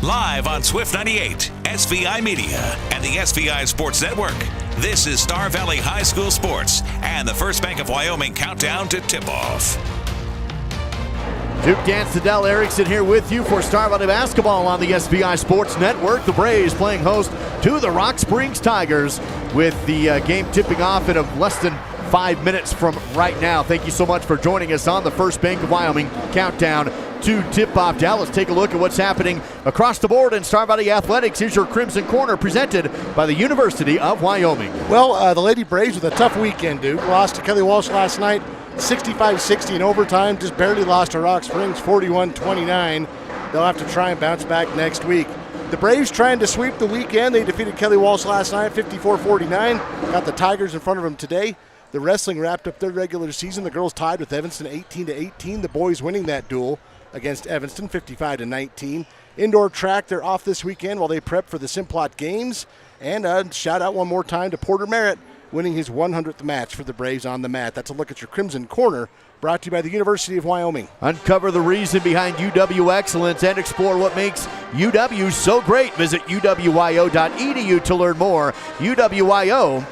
Live on Swift 98, SVI Media, and the SVI Sports Network. This is Star Valley High School Sports and the First Bank of Wyoming countdown to tip-off. Duke Dance, Dell Erickson here with you for Star Valley Basketball on the SVI Sports Network. The Braves playing host to the Rock Springs Tigers with the game tipping off in less than 5 minutes from right now. Thank you so much for joining us on the First Bank of Wyoming countdown to tip-off. Now let's take a look at what's happening across the board in Star Valley Athletics. Here's your Crimson Corner presented by the University of Wyoming. Well, the Lady Braves with a tough weekend, Duke. Lost to Kelly Walsh last night, 65-60 in overtime. Just barely lost to Rock Springs, 41-29. They'll have to try and bounce back next week. The Braves trying to sweep the weekend. They defeated Kelly Walsh last night, 54-49. Got the Tigers in front of them today. The wrestling wrapped up their regular season. The girls tied with Evanston 18-18. The boys winning that duel against Evanston 55-19. Indoor track, they're off this weekend while they prep for the Simplot Games. And shout out one more time to Porter Merritt, winning his 100th match for the Braves on the mat. That's a look at your Crimson Corner, brought to you by the University of Wyoming. Uncover the reason behind UW excellence and explore what makes UW so great. Visit uwyo.edu to learn more. uwyo.edu.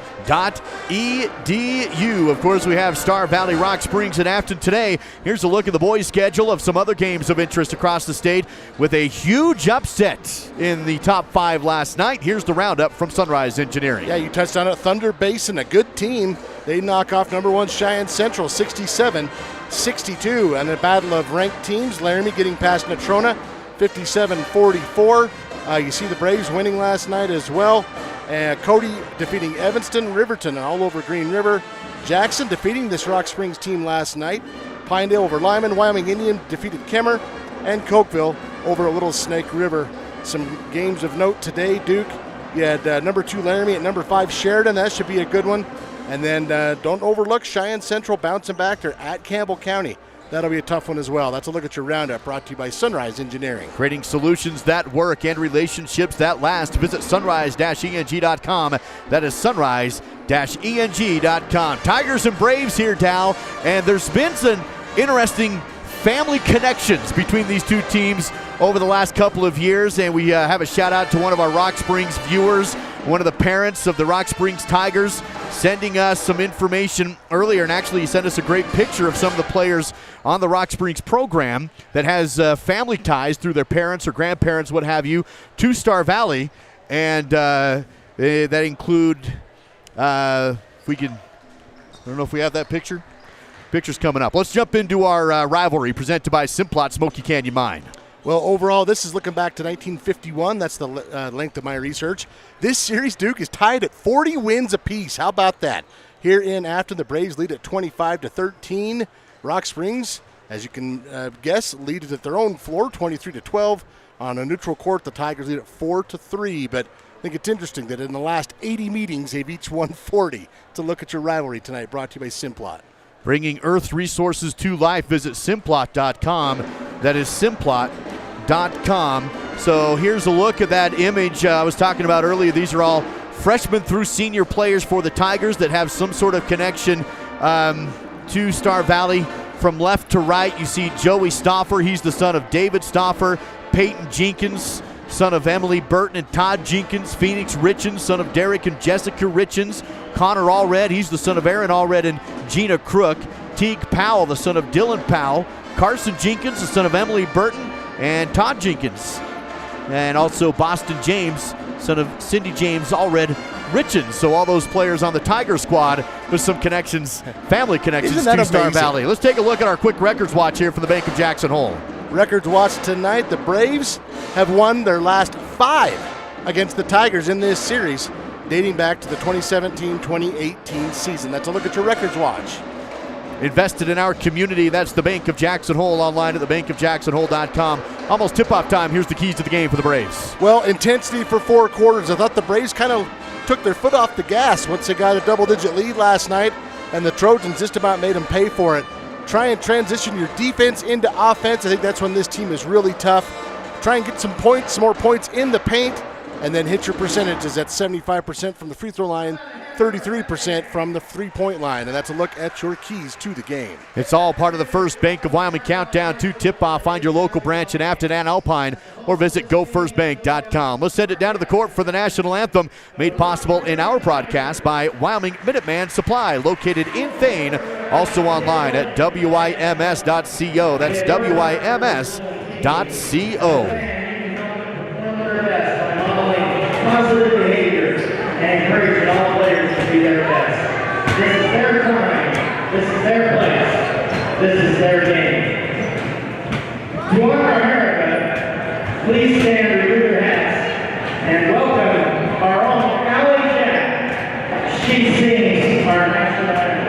Of course, we have Star Valley, Rock Springs, and Afton today. Here's a look at the boys' schedule of some other games of interest across the state with a huge upset in the top 5 last night. Here's the roundup from Sunrise Engineering. Yeah, you touched on it. Thunder Basin, a good team. They knock off number 1 Cheyenne Central 67-62. And a battle of ranked teams. Laramie getting past Natrona 57-44. You see the Braves winning last night as well. Cody defeating Evanston, Riverton all over Green River. Jackson defeating this Rock Springs team last night. Pinedale over Lyman. Wyoming Indian defeated Kemmer. And Cokeville over Little Snake River. Some games of note today, Duke. You had number 2 Laramie at number 5 Sheridan. That should be a good one. And then don't overlook Cheyenne Central bouncing back. They're at Campbell County. That'll be a tough one as well. That's a look at your roundup, brought to you by Sunrise Engineering. Creating solutions that work and relationships that last. Visit sunrise-eng.com. That is sunrise-eng.com. Tigers and Braves here, Dow. And there's been some interesting family connections between these two teams over the last couple of years. And we have a shout out to one of our Rock Springs viewers, one of the parents of the Rock Springs Tigers, sending us some information earlier, and actually he sent us a great picture of some of the players on the Rock Springs program that has family ties through their parents or grandparents, what have you, to Star Valley, and that include, if we can, I don't know if we have that picture. Picture's coming up. Let's jump into our rivalry presented by Simplot Smoky Canyon Mine. Well, overall, this is looking back to 1951. That's the length of my research. This series, Duke, is tied at 40 wins apiece. How about that? Here in Afton, the Braves lead at 25-13. Rock Springs, as you can guess, lead at their own floor, 23-12. On a neutral court, the Tigers lead at 4-3. But I think it's interesting that in the last 80 meetings, they've each won 40. To look at your rivalry tonight, brought to you by Simplot. Bringing Earth resources to life. Visit Simplot.com. That is Simplot.com. So here's a look at that image I was talking about earlier. These are all freshmen through senior players for the Tigers that have some sort of connection to Star Valley. From left to right, you see Joey Stauffer. He's the son of David Stauffer. Peyton Jenkins, son of Emily Burton and Todd Jenkins. Phoenix Richens, son of Derek and Jessica Richens. Connor Allred, he's the son of Aaron Allred and Gina Crook. Teague Powell, the son of Dylan Powell. Carson Jenkins, the son of Emily Burton and Todd Jenkins. And also Boston James, son of Cindy James Allred Richens. So all those players on the Tiger squad with some connections, family connections to Star Valley. Let's take a look at our quick records watch here from the Bank of Jackson Hole. Records watch tonight. The Braves have won their last 5 against the Tigers in this series, dating back to the 2017-2018 season. That's a look at your records watch. Invested in our community. That's the Bank of Jackson Hole, online at thebankofjacksonhole.com. Almost tip-off time. Here's the keys to the game for the Braves. Well, intensity for 4 quarters. I thought the Braves kind of took their foot off the gas once they got a double-digit lead last night, and the Trojans just about made them pay for it. Try and transition your defense into offense. I think that's when this team is really tough. Try and get some points, some more points in the paint. And then hit your percentages at 75% from the free throw line, 33% from the three-point line. And that's a look at your keys to the game. It's all part of the First Bank of Wyoming Countdown to tip-off. Find your local branch in Afton and Alpine or visit gofirstbank.com. Let's send it down to the court for the national anthem, made possible in our broadcast by Wyoming Minuteman Supply, located in Thane, also online at wyms.co. That's wyms.co. Positive behaviors and encouraging all players to be their best. This is their time. This is their place. This is their game. To honor America, please stand and remove your hats and welcome our own Allie Jack. She sings our national anthem.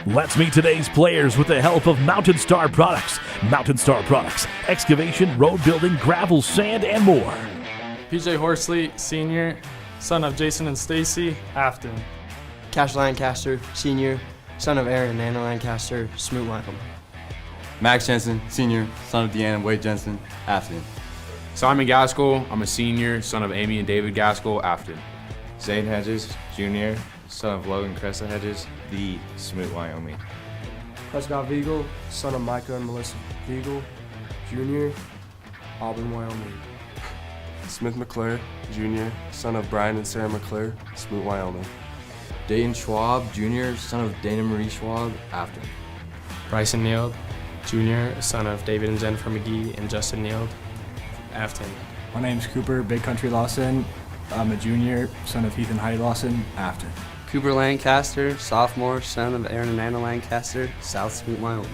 Let's meet today's players with the help of Mountain Star Products. Mountain Star Products, excavation, road building, gravel, sand, and more. PJ Horsley, Sr., son of Jason and Stacy, Afton. Cash Lancaster, Sr., son of Aaron and Anna Lancaster, Smoot, Wyoming. Max Jensen, Sr., son of Deanna and Wade Jensen, Afton. Simon Gaskell, I'm a senior, son of Amy and David Gaskell, Afton. Zane Hedges, Jr., son of Logan Cressa Hedges, the Smoot, Wyoming. Prescott Viegel, son of Micah and Melissa Viegel, Jr., Auburn, Wyoming. Smith McClure, Jr., son of Brian and Sarah McClure, Smoot, Wyoming. Dayton Schwab, Jr., son of Dana Marie Schwab, Afton. Bryson Neild, Jr., son of David and Jennifer McGee and Justin Neild, Afton. My name's Cooper Big Country Lawson. I'm a junior, son of Heath and Heidi Lawson, Afton. Cooper Lancaster, sophomore, son of Aaron and Anna Lancaster, South Smoot, Wyoming.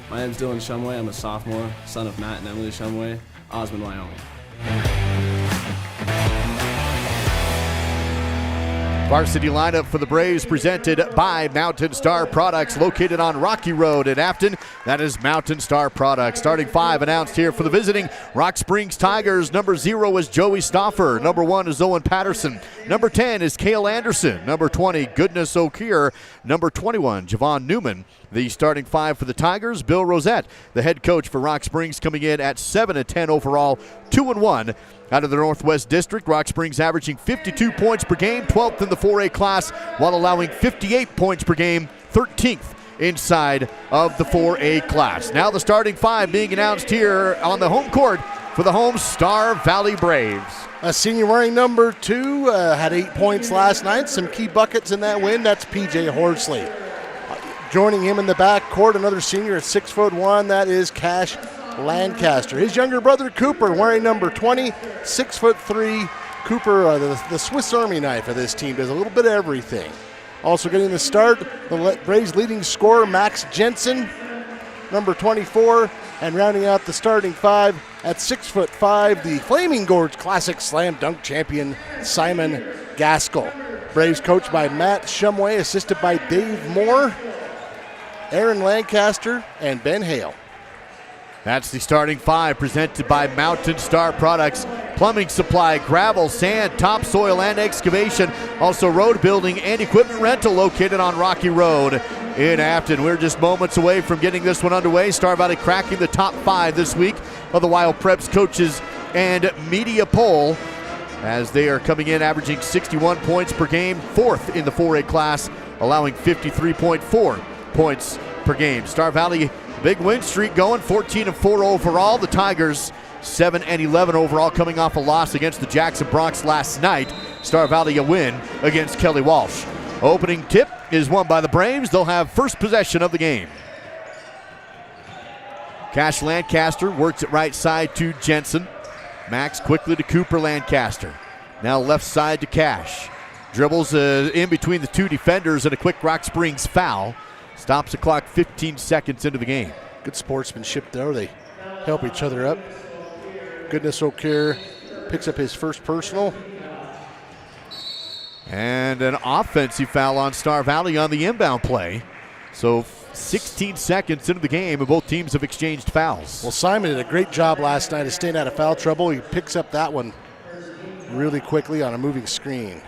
My name's Dylan Shumway. I'm a sophomore, son of Matt and Emily Shumway, Osmond, Wyoming. Varsity lineup for the Braves presented by Mountain Star Products, located on Rocky Road in Afton. That is Mountain Star Products. Starting five announced here for the visiting Rock Springs Tigers. Number 0 is Joey Stoffer. Number 1 is Owen Patterson. Number 10 is Cale Anderson. Number 20, Goodness O'Keefe. Number 21, Javon Newman. The starting five for the Tigers, Bill Rosette, the head coach for Rock Springs, coming in at 7-10 overall, 2-1. Out of the Northwest District, Rock Springs averaging 52 points per game, 12th in the 4A class, while allowing 58 points per game, 13th inside of the 4A class. Now the starting five being announced here on the home court for the home Star Valley Braves. A senior wearing number 2 had 8 points last night. Some key buckets in that win. That's PJ Horsley. Joining him in the backcourt, another senior at 6'1", that is Cash Lancaster. His younger brother Cooper wearing number 20, 6'3". Cooper, the Swiss Army knife of this team, does a little bit of everything. Also getting the start, the Braves' leading scorer Max Jensen, number 24, and rounding out the starting five at 6'5", the Flaming Gorge Classic Slam Dunk champion Simon Gaskell. Braves coached by Matt Shumway, assisted by Dave Moore, Aaron Lancaster, and Ben Hale. That's the starting five presented by Mountain Star Products. Plumbing supply, gravel, sand, topsoil, and excavation. Also road building and equipment rental located on Rocky Road in Afton. We're just moments away from getting this one underway. Star Valley cracking the top 5 this week of the Wild Preps coaches and media poll, as they are coming in averaging 61 points per game, 4th in the 4A class, allowing 53.4 points per game. Star Valley, big win streak going, 14-4 overall. The Tigers 7-11 overall, coming off a loss against the Jackson Bronx last night. Star Valley a win against Kelly Walsh. Opening tip is won by the Braves. They'll have first possession of the game. Cash Lancaster works it right side to Jensen. Max quickly to Cooper Lancaster. Now left side to Cash. Dribbles in between the two defenders and a quick Rock Springs foul. Stops the clock 15 seconds into the game. Good sportsmanship there. They help each other up. Goodness O'Care picks up his first personal. And an offensive foul on Star Valley on the inbound play. So 16 seconds into the game, and both teams have exchanged fouls. Well, Simon did a great job last night of staying out of foul trouble. He picks up that one really quickly on a moving screen.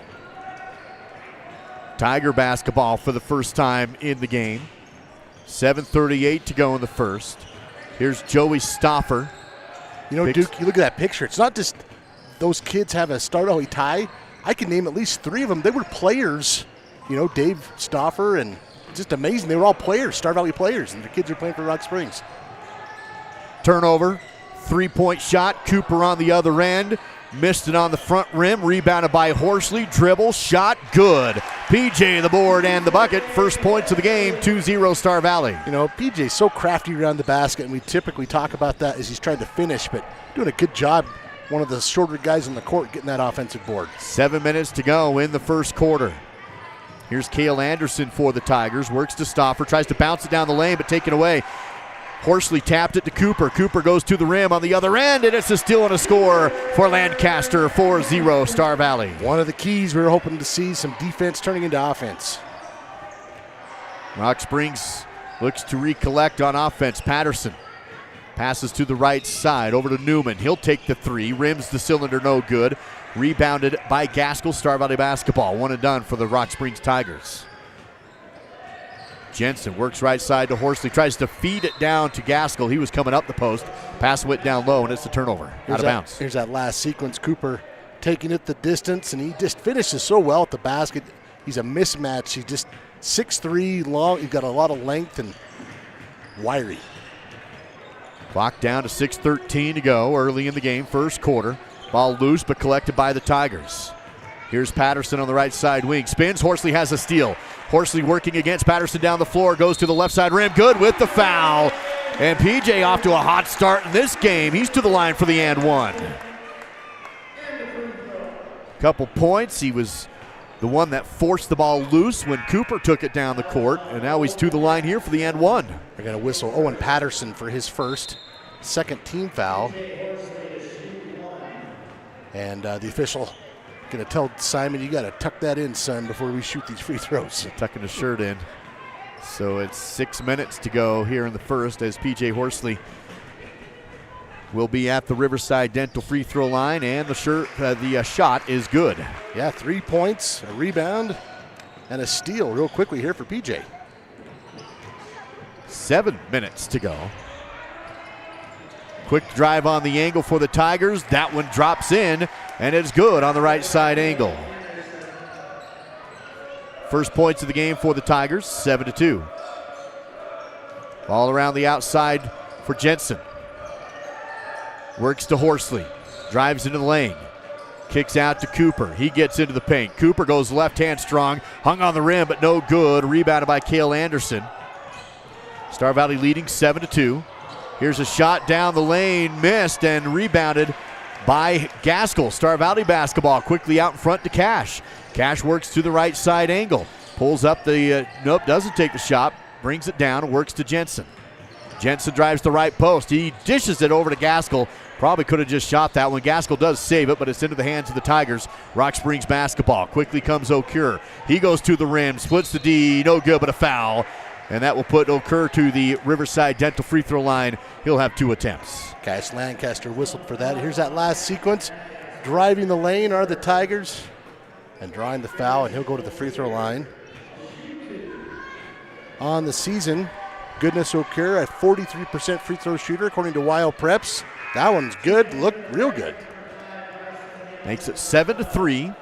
Tiger basketball for the first time in the game. 7:38 to go in the first. Here's Joey Stoffer. You know, Duke, you look at that picture. It's not just those kids have a start-out tie. I can name at least 3 of them. They were players. You know, Dave Stoffer, and just amazing. They were all players, Star Valley players, and the kids are playing for Rock Springs. Turnover, 3-point shot. Cooper on the other end. Missed it on the front rim. Rebounded by Horsley. Dribble, shot, good. PJ the board and the bucket. First points of the game, 2-0 Star Valley. You know, PJ's so crafty around the basket, and we typically talk about that as he's trying to finish, but doing a good job. One of the shorter guys on the court getting that offensive board. 7 minutes to go in the first quarter. Here's Cale Anderson for the Tigers. Works to Stoffer. Tries to bounce it down the lane, but taken away. Horsley tapped it to Cooper. Cooper goes to the rim on the other end, and it's a steal and a score for Lancaster, 4-0 Star Valley. One of the keys we were hoping to see, some defense turning into offense. Rock Springs looks to recollect on offense. Patterson passes to the right side over to Newman. He'll take the 3, rims the cylinder, no good. Rebounded by Gaskell. Star Valley basketball, 1 and done for the Rock Springs Tigers. Jensen works right side to Horsley, tries to feed it down to Gaskell. He was coming up the post. Pass went down low, and it's a turnover. Out of bounds. Here's that last sequence. Cooper taking it the distance, and he just finishes so well at the basket. He's a mismatch. He's just 6'3", long. He's got a lot of length and wiry. Clock down to 6:13 to go early in the game, first quarter. Ball loose, but collected by the Tigers. Here's Patterson on the right side wing. Spins. Horsley has a steal. Horsley working against Patterson down the floor. Goes to the left side rim. Good with the foul. And PJ off to a hot start in this game. He's to the line for the and one. Couple points. He was the one that forced the ball loose when Cooper took it down the court. And now he's to the line here for the and one. They're going to whistle Owen Patterson for his second team foul. And the official going to tell Simon, you got to tuck that in, son, before we shoot these free throws. Tucking his shirt in. So it's 6 minutes to go here in the first, as PJ Horsley will be at the Riverside Dental free throw line, and the shot is good. Yeah, 3 points, a rebound, and a steal real quickly here for PJ. 7 minutes to go. Quick drive on the angle for the Tigers. That one drops in, and it's good on the right side angle. First points of the game for the Tigers, 7-2. Ball around the outside for Jensen. Works to Horsley. Drives into the lane. Kicks out to Cooper. He gets into the paint. Cooper goes left hand strong. Hung on the rim, but no good. Rebounded by Cale Anderson. Star Valley leading 7-2. Here's a shot down the lane, missed, and rebounded by Gaskell. Star Valley basketball quickly out in front to Cash. Cash works to the right side angle. Pulls up the, doesn't take the shot. Brings it down and works to Jensen. Jensen drives the right post. He dishes it over to Gaskell. Probably could have just shot that one. Gaskell does save it, but it's into the hands of the Tigers. Rock Springs basketball. Quickly comes O'Cure. He goes to the rim, splits the D, no good, but a foul. And that will put Okur to the Riverside Dental free throw line. He'll have 2 attempts. Cash Lancaster whistled for that. Here's that last sequence. Driving the lane are the Tigers and drawing the foul, and he'll go to the free throw line. On the season, Goodness Okur, a 43% free throw shooter according to Wild Preps. That one's good. Look real good. Makes it 7-3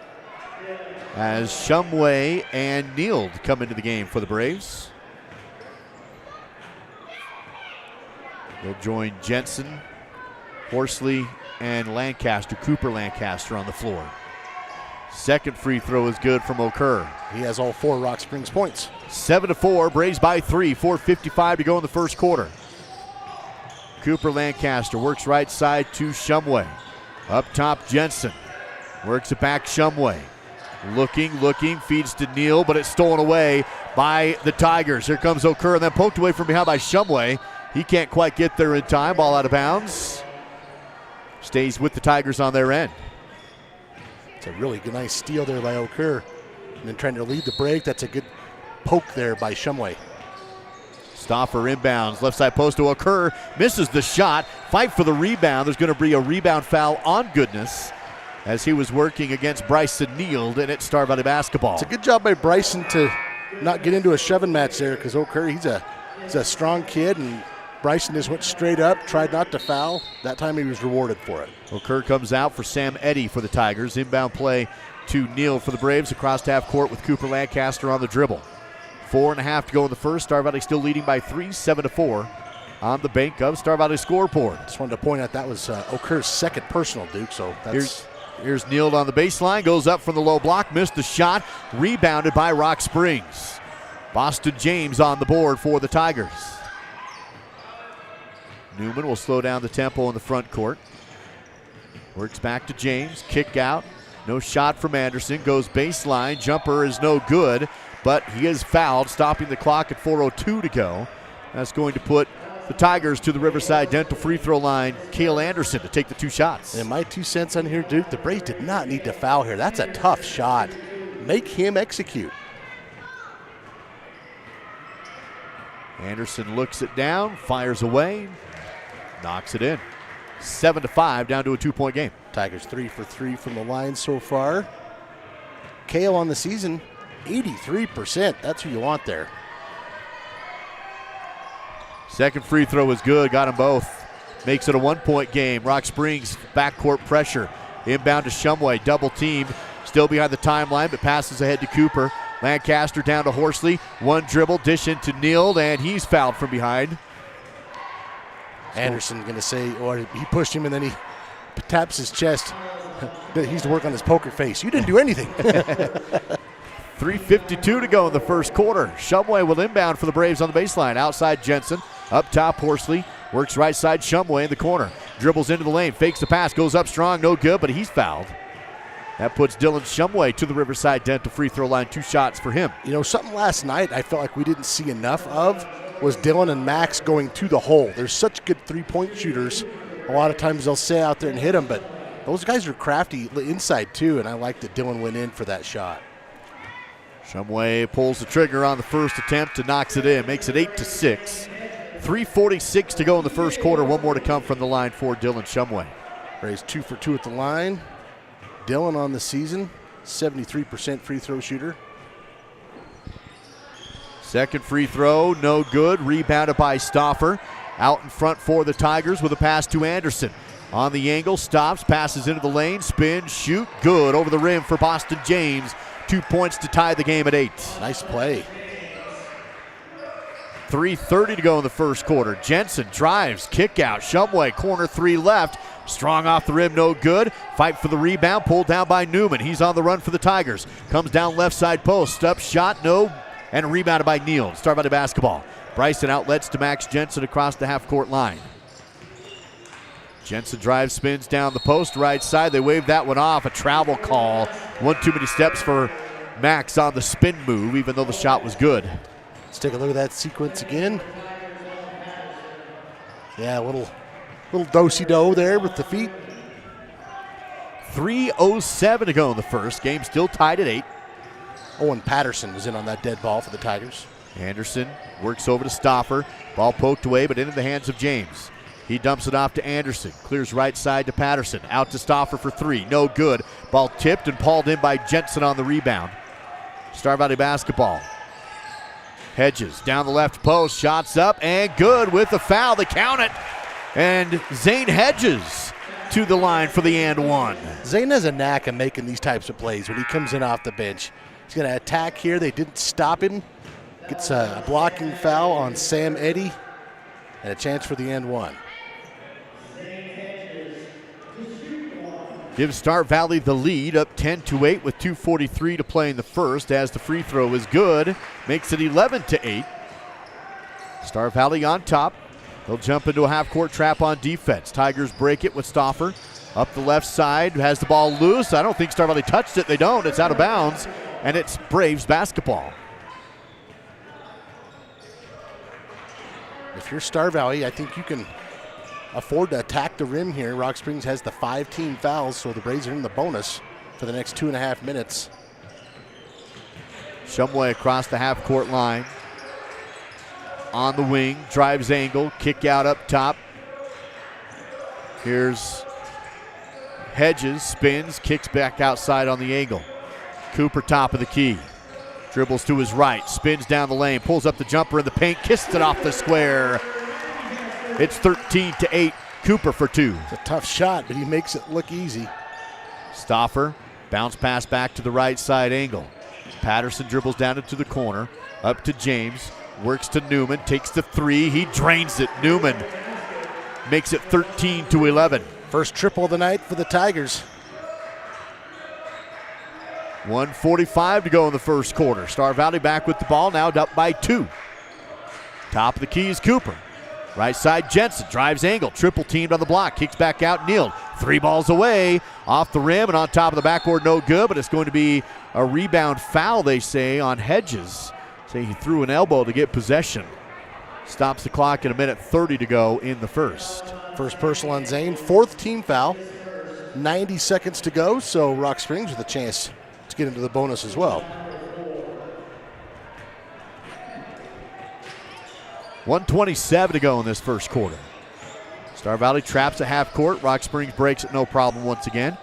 as Shumway and Neild come into the game for the Braves. They'll join Jensen, Horsley, and Lancaster, Cooper Lancaster on the floor. Second free throw is good from Okur. He has all 4 Rock Springs points. 7-4, Braves by 3, 4:55 to go in the first quarter. Cooper Lancaster works right side to Shumway. Up top, Jensen. Works it back, Shumway. Looking, feeds to Neal, but it's stolen away by the Tigers. Here comes Okur, and then poked away from behind by Shumway. He can't quite get there in time. Ball out of bounds. Stays with the Tigers on their end. It's a really good, nice steal there by Okur. And then trying to lead the break. That's a good poke there by Shumway. Stauffer inbounds, left side post to Okur. Misses the shot. Fight for the rebound. There's going to be a rebound foul on Goodness as he was working against Bryson Neild, and it's Star Valley basketball. It's a good job by Bryson to not get into a shoving match there, because Okur, he's a strong kid, and Bryson just went straight up, tried not to foul. That time he was rewarded for it. Okur comes out for Sam Eddy for the Tigers. Inbound play to Neild for the Braves across half court with Cooper Lancaster on the dribble. 4.5 to go in the first. Star Valley still leading by 3, 7-4 on the bank of Star Valley scoreboard. Just wanted to point out that was Okur's second personal, Duke, so that's... Here's Neild on the baseline, goes up from the low block, missed the shot, rebounded by Rock Springs. Boston James on the board for the Tigers. Newman will slow down the tempo in the front court. Works back to James, kick out. No shot from Anderson, goes baseline. Jumper is no good, but he is fouled, stopping the clock at 4:02 to go. That's going to put the Tigers to the Riverside Dental free throw line. Cale Anderson to take the 2 shots. And my 2 cents on here, Duke, the Braves did not need to foul here. That's a tough shot. Make him execute. Anderson looks it down, fires away, knocks it in. 7-5, down to a 2-point game. Tigers 3 for 3 from the line so far. Cale on the season, 83%. That's who you want there. Second free throw is good, got them both. Makes it a 1-point game. Rock Springs backcourt pressure. Inbound to Shumway, double team. Still behind the timeline, but passes ahead to Cooper. Lancaster down to Horsley. One dribble, dish into Neild, and he's fouled from behind. Anderson going to say, or he pushed him and then he taps his chest. He's to work on his poker face. You didn't do anything. 3:52 to go in the first quarter. Shumway will inbound for the Braves on the baseline. Outside Jensen, up top Horsley. Works right side Shumway in the corner. Dribbles into the lane, fakes the pass, goes up strong, no good, but he's fouled. That puts Dylan Shumway to the Riverside Dental free throw line. 2 shots for him. You know, something last night I felt like we didn't see enough of was Dylan and Max going to the hole. They're such good 3-point shooters. A lot of times they'll stay out there and hit them, but those guys are crafty inside too, and I like that Dylan went in for that shot. Shumway pulls the trigger on the first attempt and knocks it in. Makes it 8-6. 3:46 to go in the first quarter. 1 more to come from the line for Dylan Shumway. Braves 2 for 2 at the line. Dylan on the season, 73% free throw shooter. Second free throw, no good. Rebounded by Stauffer. Out in front for the Tigers with a pass to Anderson. On the angle, stops, passes into the lane, spin, shoot, good. Over the rim for Boston James. 2 points to tie the game at 8. Nice play. 3:30 to go in the first quarter. Jensen drives, kick out. Shumway, corner 3 left. Strong off the rim, no good. Fight for the rebound, pulled down by Newman. He's on the run for the Tigers. Comes down left side post, up shot, no. And rebounded by Neild. Star Valley basketball. Bryson outlets to Max Jensen across the half-court line. Jensen drives, spins down the post, right side. They wave that one off. A travel call. 1 too many steps for Max on the spin move, even though the shot was good. Let's take a look at that sequence again. Yeah, a little do-si-do there with the feet. 3:07 to go in the first. Game still tied at 8. Owen Patterson was in on that dead ball for the Tigers. Anderson works over to Stauffer. Ball poked away, but into the hands of James. He dumps it off to Anderson. Clears right side to Patterson. Out to Stauffer for three. No good. Ball tipped and hauled in by Jensen on the rebound. Star Valley basketball. Hedges down the left post. Shots up and good with the foul. They count it. And Zane Hedges to the line for the and one. Zane has a knack of making these types of plays when he comes in off the bench. He's going to attack here. They didn't stop him. Gets a blocking foul on Sam Eddy and a chance for the and one. Gives Star Valley the lead, up 10-8 with 2:43 to play in the first, as the free throw is good. Makes it 11-8. Star Valley on top. They'll jump into a half-court trap on defense. Tigers break it with Stauffer. Up the left side, has the ball loose. I don't think Star Valley touched it. They don't. It's out of bounds, and it's Braves basketball. If you're Star Valley, I think you can afford to attack the rim here. Rock Springs has the 5-team fouls, so the Braves are in the bonus for the next 2.5 minutes. Shumway across the half-court line. On the wing, drives angle, kick out up top. Here's Hedges, spins, kicks back outside on the angle. Cooper top of the key. Dribbles to his right, spins down the lane, pulls up the jumper in the paint, kissed it off the square. It's 13-8, Cooper for two. It's a tough shot, but he makes it look easy. Stauffer, bounce pass back to the right side angle. Patterson dribbles down into the corner, up to James, works to Newman, takes the three, he drains it. Newman makes it 13-11. First triple of the night for the Tigers. 1:45 to go in the first quarter. Star Valley back with the ball, now up by 2. Top of the key is Cooper. Right side, Jensen drives angle, triple teamed on the block, kicks back out, Neal. 3 balls away, off the rim and on top of the backboard, no good, but it's going to be a rebound foul, they say, on Hedges. Say he threw an elbow to get possession. Stops the clock at 1:30 to go in the first. First personal on Zane, 4th team foul. 90 seconds to go, so Rock Springs with a chance to get into the bonus as well. 1:27 to go in this first quarter. Star Valley traps a half court. Rock Springs breaks it no problem once again.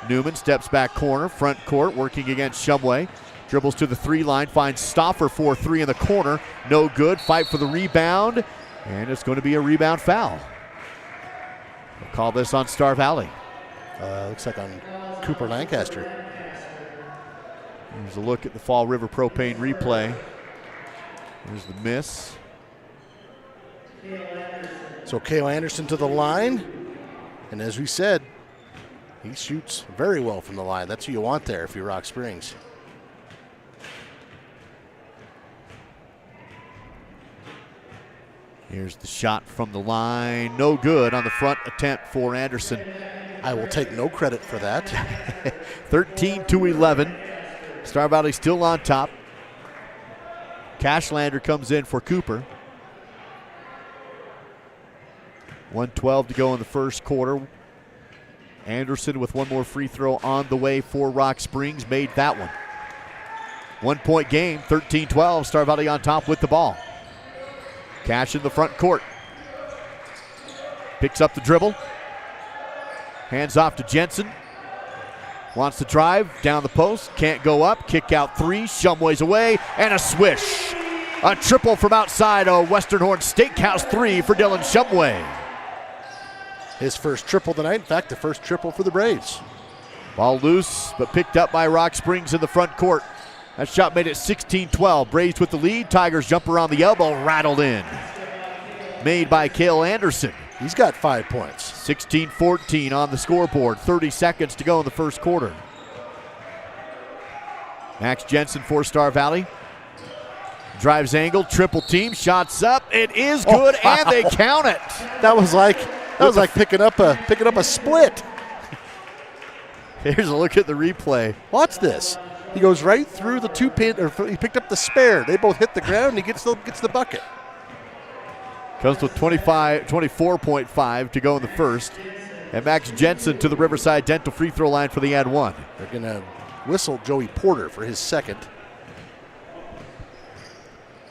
Newman steps back corner, front court, working against Shumway. Dribbles to the 3 line, finds Stauffer for 3 in the corner. No good, fight for the rebound, and it's going to be a rebound foul. We'll call this on Star Valley. Looks like on Cooper Lancaster. Here's a look at the Fall River Propane replay. There's the miss. So Cale Anderson to the line, and as we said, he shoots very well from the line. That's who you want there if you're Rock Springs. Here's the shot from the line. No good on the front attempt for Anderson. I will take no credit for that. 13-11. Star Valley still on top. Cashlander comes in for Cooper. 1:12 to go in the first quarter. Anderson with one more free throw on the way for Rock Springs. Made that one. 1-point game, 13-12. Star Valley on top with the ball. Cash in the front court. Picks up the dribble. Hands off to Jensen. Wants to drive down the post. Can't go up. Kick out 3. Shumway's away. And a swish. A triple from outside a Western Horn Steakhouse 3 for Dylan Shumway. His first triple tonight. In fact, the first triple for the Braves. Ball loose, but picked up by Rock Springs in the front court. That shot made it 16-12. Braves with the lead. Tigers jumper on the elbow, rattled in. Made by Cale Anderson. He's got 5 points. 16-14 on the scoreboard. 30 seconds to go in the first quarter. Max Jensen for Star Valley. Drives angle, triple team, shots up. It is good, and they count it. That was like picking up a split. Here's a look at the replay. Watch this. He goes right through the 2-pin, or he picked up the spare. They both hit the ground, and he gets the bucket. Comes with 24.5 to go in the first. And Max Jensen to the Riverside Dental free throw line for the and one. They're going to whistle Joey Porter for his second.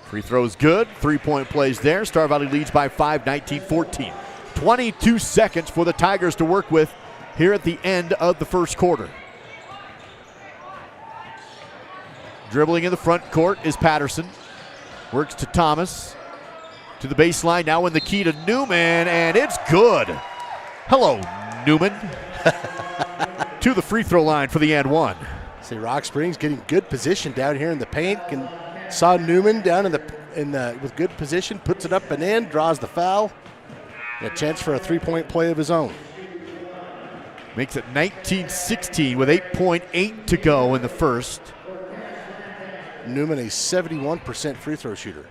Free throws good. 3-point plays there. Star Valley leads by 5, 19-14. 22 seconds for the Tigers to work with here at the end of the first quarter. Dribbling in the front court is Patterson. Works to Thomas. To the baseline, now in the key to Newman, and it's good. Hello, Newman. To the free throw line for the and one. See, Rock Springs getting good position down here in the paint. Saw Newman down in the with good position, puts it up and in, draws the foul. And a chance for a 3-point play of his own. Makes it 19-16 with 8.8 to go in the first. Newman, a 71% free throw shooter.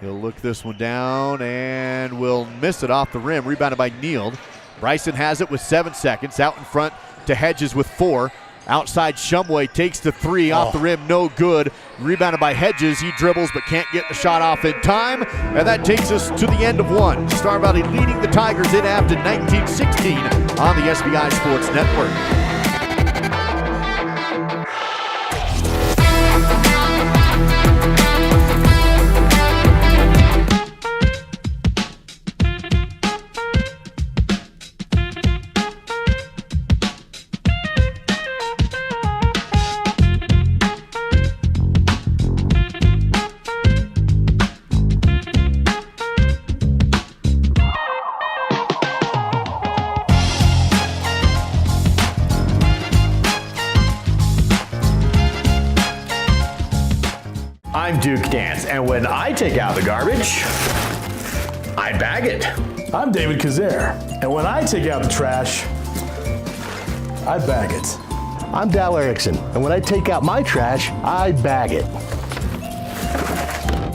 He'll look this one down and will miss it off the rim. Rebounded by Neild. Bryson has it with 7 seconds. Out in front to Hedges with 4. Outside Shumway takes the 3 off the rim. No good. Rebounded by Hedges. He dribbles but can't get the shot off in time. And that takes us to the end of one. Star Valley leading the Tigers in after 19-16 on the SBI Sports Network. I'm Duke Dance, and when I take out the garbage, I bag it. I'm David Kazare, and when I take out the trash, I bag it. I'm Dal Erickson, and when I take out my trash, I bag it.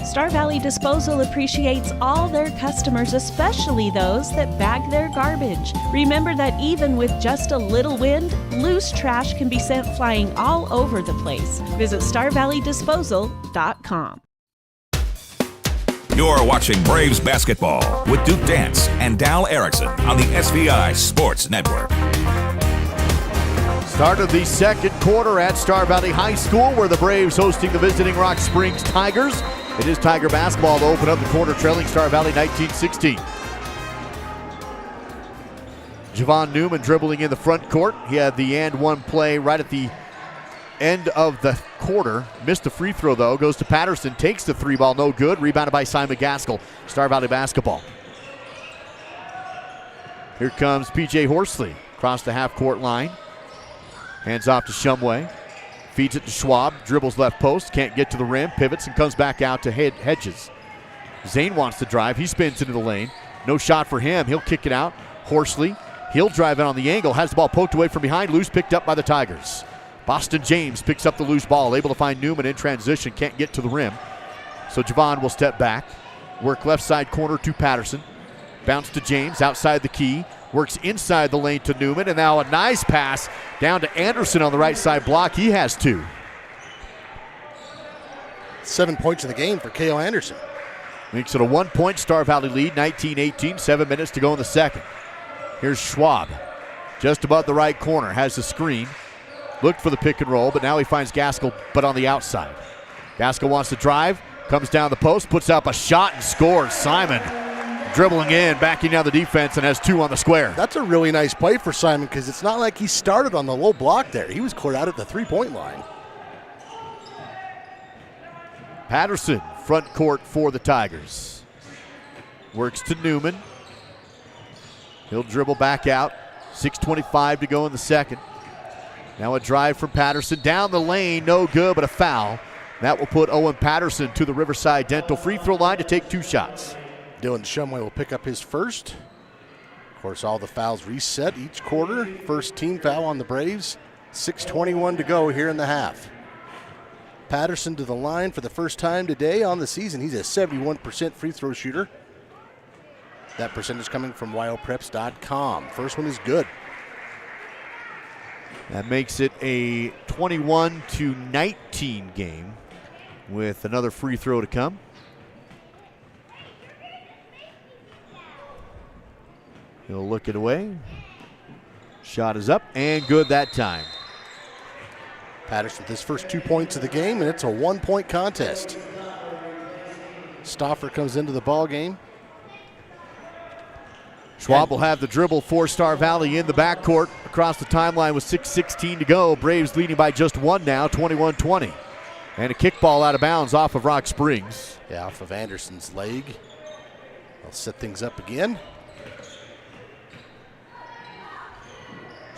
Star Valley Disposal appreciates all their customers, especially those that bag their garbage. Remember that even with just a little wind, loose trash can be sent flying all over the place. Visit StarValleyDisposal.com. You're watching Braves basketball with Duke Dance and Dal Erickson on the SVI Sports Network. Start of the second quarter at Star Valley High School, where the Braves hosting the visiting Rock Springs Tigers. It is Tiger basketball to open up the quarter, trailing Star Valley 19-16. Javon Newman dribbling in the front court. He had the and one play right at the end of the quarter. Missed a free throw, though. Goes to Patterson. Takes the 3 ball. No good. Rebounded by Simon Gaskell. Star Valley basketball. Here comes P.J. Horsley. Across the half-court line. Hands off to Shumway. Feeds it to Schwab. Dribbles left post. Can't get to the rim. Pivots and comes back out to Hedges. Zane wants to drive. He spins into the lane. No shot for him. He'll kick it out. Horsley. He'll drive in on the angle. Has the ball poked away from behind. Loose picked up by the Tigers. Boston James picks up the loose ball. Able to find Newman in transition. Can't get to the rim. So Javon will step back. Work left side corner to Patterson. Bounce to James outside the key. Works inside the lane to Newman. And now a nice pass down to Anderson on the right side block. He has 2. 7 points in the game for Kale Anderson. Makes it a 1-point Star Valley lead, 19-18. 7 minutes to go in the second. Here's Schwab. Just above the right corner. Has the screen. Looked for the pick and roll, but now he finds Gaskell, but on the outside. Gaskell wants to drive. Comes down the post. Puts up a shot and scores. Simon dribbling in, backing down the defense, and has 2 on the square. That's a really nice play for Simon, because it's not like he started on the low block there. He was cleared out at the 3-point line. Patterson, front court for the Tigers. Works to Newman. He'll dribble back out. 6:25 to go in the second. Now a drive from Patterson. Down the lane, no good, but a foul. That will put Owen Patterson to the Riverside Dental free throw line to take 2 shots. Dylan Shumway will pick up his first. Of course, all the fouls reset each quarter. First team foul on the Braves. 6:21 to go here in the half. Patterson to the line for the first time today on the season. He's a 71% free throw shooter. That percentage coming from wyopreps.com. First one is good. That makes it a 21-19 game with another free throw to come. He'll look it away. Shot is up and good that time. Patterson with his first 2 points of the game, and it's a 1-point contest. Stauffer comes into the ball game. Schwab will have the dribble for Star Valley in the backcourt across the timeline with 6:16 to go. Braves leading by just one now, 21-20. And a kickball out of bounds off of Rock Springs. Yeah, off of Anderson's leg. They'll set things up again.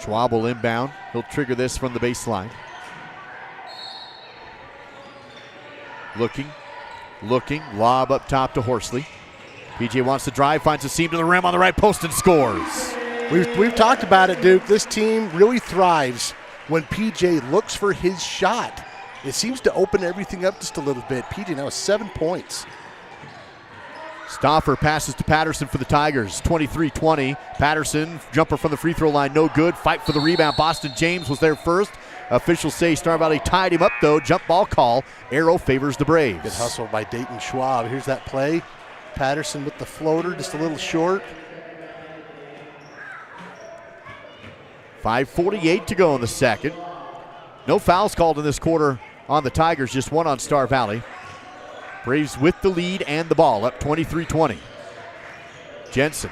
Schwab will inbound. He'll trigger this from the baseline. Looking, lob up top to Horsley. PJ wants to drive, finds a seam to the rim on the right post and scores. We've talked about it, Duke. This team really thrives when PJ looks for his shot. It seems to open everything up just a little bit. PJ now has 7 points. Stauffer passes to Patterson for the Tigers, 23-20. Patterson, jumper from the free throw line, no good. Fight for the rebound. Boston James was there first. Officials say Star Valley tied him up, though. Jump ball call. Arrow favors the Braves. Good hustle by Dayton Schwab. Here's that play. Patterson with the floater, just a little short. 5:48 to go in the second. No fouls called in this quarter on the Tigers, just one on Star Valley. Braves with the lead and the ball, up 23-20. Jensen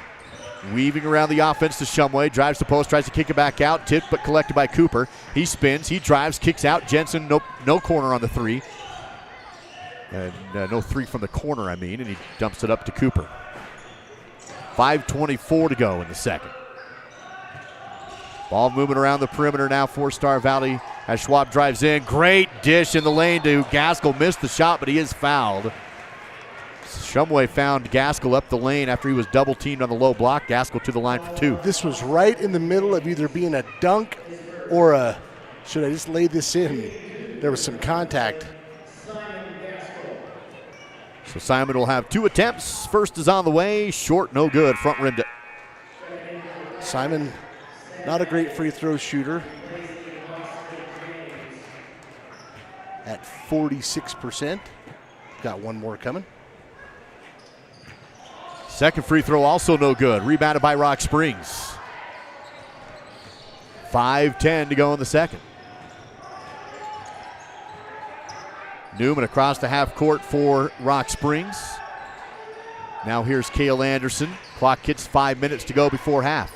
weaving around the offense to Shumway, drives the post, tries to kick it back out, tipped but collected by Cooper. He spins, he drives, kicks out. Jensen, no corner on the three. And no three from the corner, and he dumps it up to Cooper. 5:24 to go in the second. Ball moving around the perimeter now for Star Valley as Schwab drives in. Great dish in the lane to Gaskell. Missed the shot, but he is fouled. Shumway found Gaskell up the lane after he was double teamed on the low block. Gaskell to the line for two. This was right in the middle of either being a dunk or a, should I just lay this in? There was some contact. So Simon will have two attempts. First is on the way. Short, no good. Front rimmed it. Simon, not a great free throw shooter. At 46%. Got one more coming. Second free throw also no good. Rebounded by Rock Springs. 5:10 to go in the second. Newman across the half court for Rock Springs. Now here's Cale Anderson. Clock hits 5 minutes to go before half.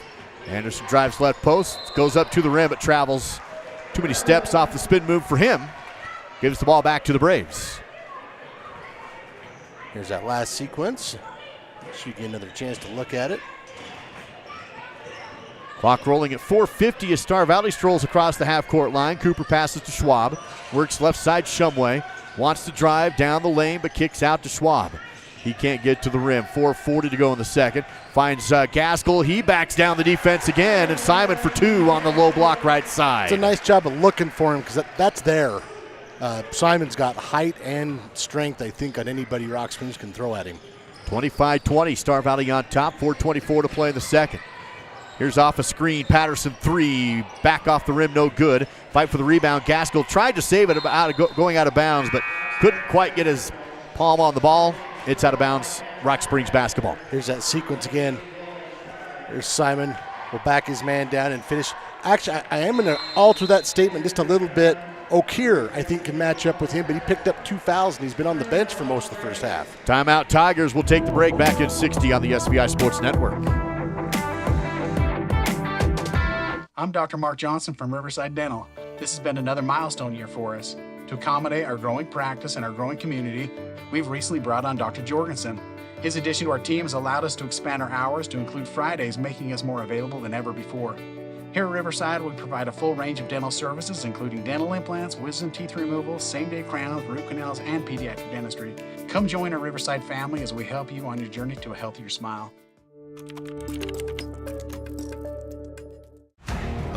Anderson drives left post, goes up to the rim, but travels too many steps off the spin move for him. Gives the ball back to the Braves. Here's that last sequence. Should get another chance to look at it. Clock rolling at 4:50 as Star Valley strolls across the half-court line. Cooper passes to Schwab. Works left side Shumway. Wants to drive down the lane, but kicks out to Schwab. He can't get to the rim. 4:40 to go in the second. Finds Gaskell. He backs down the defense again, and Simon for two on the low block right side. It's a nice job of looking for him because that's there. Simon's got height and strength, I think, on anybody Rock Springs can throw at him. 25-20, Star Valley on top. 4:24 to play in the second. Here's off a screen. Patterson three. Back off the rim, no good. Fight for the rebound. Gaskell tried to save it going out of bounds, but couldn't quite get his palm on the ball. It's out of bounds. Rock Springs basketball. Here's that sequence again. Here's Simon. Will back his man down and finish. Actually, I am going to alter that statement just a little bit. O'Keefe, I think, can match up with him, but he picked up 2 fouls, and he's been on the bench for most of the first half. Timeout Tigers. Will take the break back in 60 on the SVI Sports Network. I'm Dr. Mark Johnson from Riverside Dental. This has been another milestone year for us. To accommodate our growing practice and our growing community, we've recently brought on Dr. Jorgensen. His addition to our team has allowed us to expand our hours to include Fridays, making us more available than ever before. Here at Riverside, we provide a full range of dental services, including dental implants, wisdom teeth removal, same-day crowns, root canals, and pediatric dentistry. Come join our Riverside family as we help you on your journey to a healthier smile.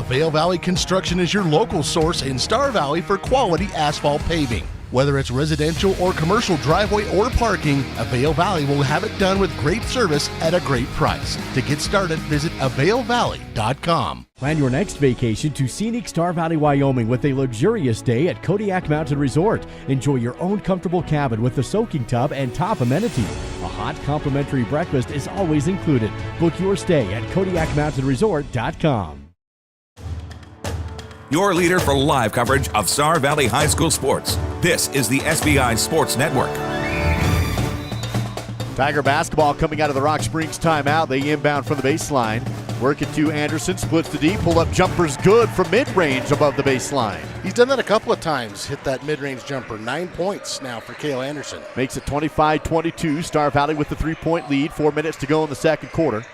Vail Valley Construction is your local source in Star Valley for quality asphalt paving. Whether it's residential or commercial driveway or parking, Vail Valley will have it done with great service at a great price. To get started, visit availvalley.com. Plan your next vacation to scenic Star Valley, Wyoming with a luxurious stay at Kodiak Mountain Resort. Enjoy your own comfortable cabin with a soaking tub and top amenities. A hot complimentary breakfast is always included. Book your stay at KodiakMountainResort.com. your leader for live coverage of Star Valley High School sports. This is the SVI Sports Network. Tiger basketball coming out of the Rock Springs timeout. They inbound from the baseline. Work it to Anderson, splits the D, pull-up jumper's good from mid-range above the baseline. He's done that a couple of times, hit that mid-range jumper. 9 points now for Cale Anderson. Makes it 25-22. Star Valley with the 3-point lead. 4 minutes to go in the second quarter.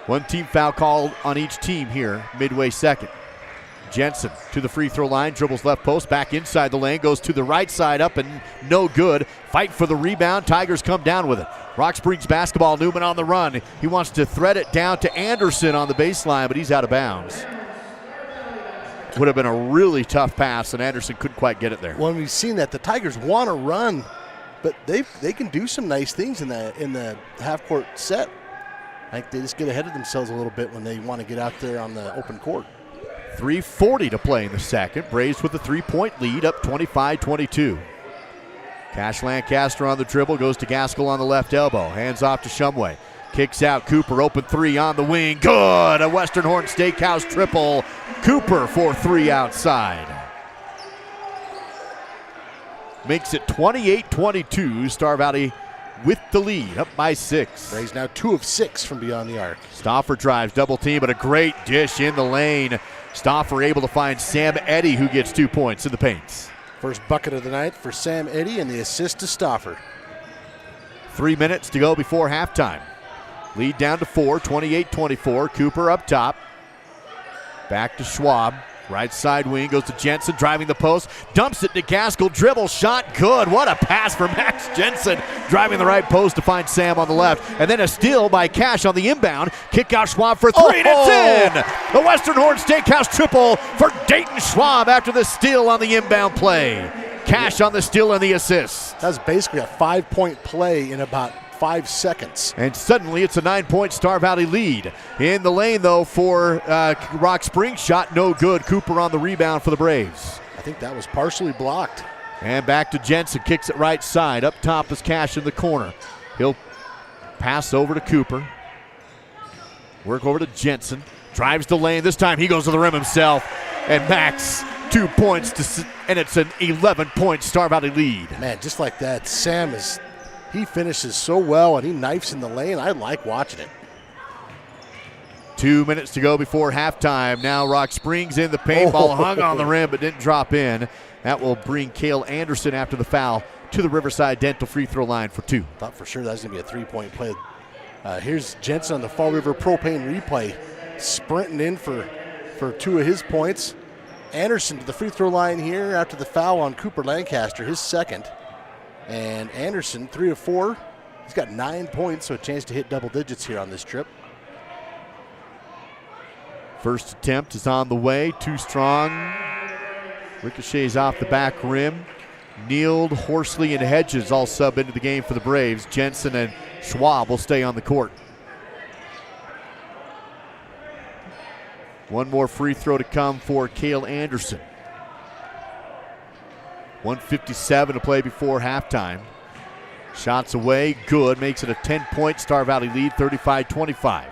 One team foul called on each team here, midway second. Jensen to the free throw line, dribbles left post, back inside the lane, goes to the right side, up and no good. Fight for the rebound. Tigers come down with it. Rock Springs basketball, Newman on the run. He wants to thread it down to Anderson on the baseline, but he's out of bounds. Would have been a really tough pass, and Anderson couldn't quite get it there. When we've seen that, the Tigers want to run, but they can do some nice things in the half-court set. I think they just get ahead of themselves a little bit when they want to get out there on the open court. 3:40 to play in the second. Braves with a 3-point lead, up 25-22. Cash Lancaster on the dribble, goes to Gaskell on the left elbow. Hands off to Shumway. Kicks out Cooper, open three on the wing. Good! A Western Horn Steakhouse triple. Cooper for three outside. Makes it 28-22. Star Valley with the lead, up by 6. Braves now 2 of 6 from beyond the arc. Stauffer drives, double team, but a great dish in the lane. Stauffer able to find Sam Eddy, who gets 2 points in the paint. First bucket of the night for Sam Eddy and the assist to Stauffer. 3 minutes to go before halftime. Lead down to 4, 28-24. Cooper up top. Back to Schwab. Right side wing goes to Jensen, driving the post. Dumps it to Gaskell. Dribble shot. Good. What a pass for Max Jensen. Driving the right post to find Sam on the left. And then a steal by Cash on the inbound. Kick out Schwab for 3, and it's in! The Western Horn Steakhouse triple for Dayton Schwab after the steal on the inbound play. Cash on the steal and the assist. That's basically a 5-point play in about 5 seconds. And suddenly it's a 9-point Star Valley lead. In the lane, though, for Rock Springs. Shot no good. Cooper on the rebound for the Braves. I think that was partially blocked. And back to Jensen. Kicks it right side. Up top is Cash in the corner. He'll pass over to Cooper. Work over to Jensen. Drives the lane. This time he goes to the rim himself. And Max, 2 points, and it's an 11-point Star Valley lead. Man, just like that, Sam he finishes so well and he knifes in the lane. I like watching it. 2 minutes to go before halftime. Now Rock Springs in the paint. Ball hung on the rim but didn't drop in. That will bring Cale Anderson after the foul to the Riverside Dental free throw line for 2. Thought for sure that was going to be a 3-point play. Here's Jensen on the Fall River Propane replay, sprinting in for 2 of his points. Anderson to the free throw line here after the foul on Cooper Lancaster, his second. And Anderson, 3 of 4. He's got 9 points, so a chance to hit double digits here on this trip. First attempt is on the way. Too strong. Ricochets off the back rim. Neild, Horsley, and Hedges all sub into the game for the Braves. Jensen and Schwab will stay on the court. One more free throw to come for Cale Anderson. 1:57 to play before halftime. Shots away, good. Makes it a 10-point Star Valley lead, 35-25.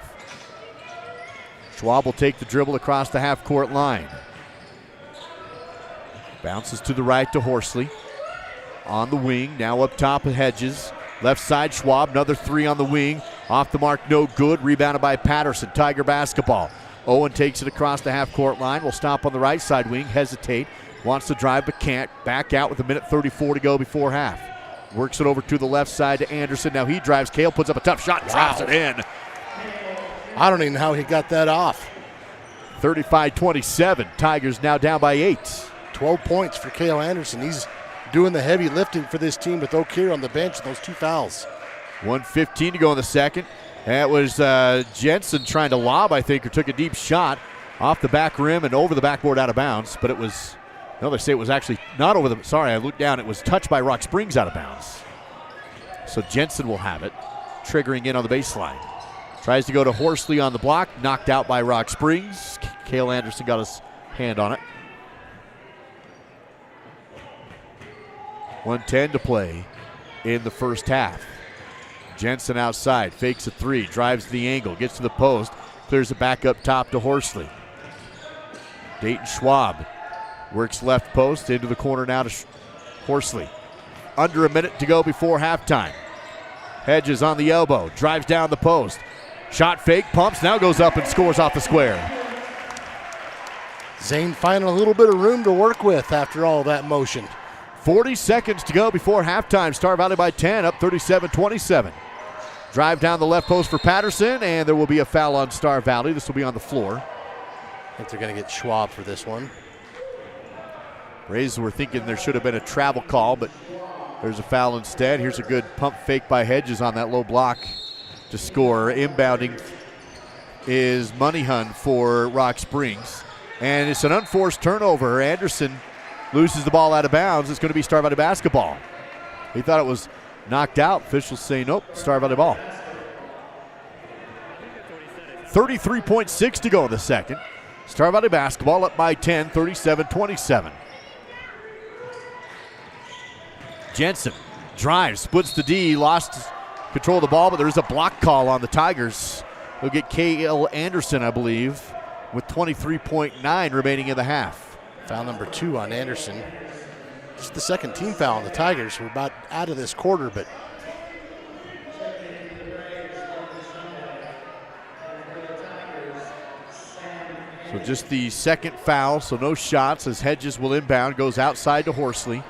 Schwab will take the dribble across the half-court line. Bounces to the right to Horsley. On the wing, now up top of Hedges. Left side, Schwab, another 3 on the wing. Off the mark, no good. Rebounded by Patterson. Tiger basketball. Owen takes it across the half-court line. Will stop on the right side wing, hesitate. Wants to drive but can't. Back out with 1:34 to go before half. Works it over to the left side to Anderson. Now he drives. Cale puts up a tough shot and drops it in. I don't even know how he got that off. 35-27. Tigers now down by 8. 12 points for Cale Anderson. He's doing the heavy lifting for this team with O'Keefe on the bench and those 2 fouls. 1:15 to go in the second. That was Jensen trying to lob, I think, or took a deep shot off the back rim and over the backboard out of bounds. But it was, no, they say it was actually not over the, sorry, I looked down. It was touched by Rock Springs out of bounds. So Jensen will have it, triggering in on the baseline. Tries to go to Horsley on the block, knocked out by Rock Springs. Cale Anderson got his hand on it. 1:10 to play in the first half. Jensen outside, fakes a 3, drives the angle, gets to the post, clears it back up top to Horsley. Dayton Schwab works left post into the corner now to Horsley. Under a minute to go before halftime. Hedges on the elbow, drives down the post. Shot fake, pumps, now goes up and scores off the square. Zane finding a little bit of room to work with after all that motion. 40 seconds to go before halftime. Star Valley by 10, up 37-27. Drive down the left post for Patterson, and there will be a foul on Star Valley. This will be on the floor. I think they're going to get Schwab for this one. Rays were thinking there should have been a travel call, but there's a foul instead. Here's a good pump fake by Hedges on that low block to score. Inbounding is Moneyhun for Rock Springs. And it's an unforced turnover. Anderson loses the ball out of bounds. It's going to be Star Valley basketball. He thought it was knocked out. Officials say nope, Star Valley ball. 33.6 to go in the second. Star Valley basketball up by 10, 37-27. Jensen drives, splits the D, lost control of the ball, but there is a block call on the Tigers. They'll get K.L. Anderson, I believe, with 23.9 remaining in the half. Foul number 2 on Anderson. Just the second team foul on the Tigers. We're about out of this quarter, but so just the second foul, so no shots as Hedges will inbound, goes outside to Horsley.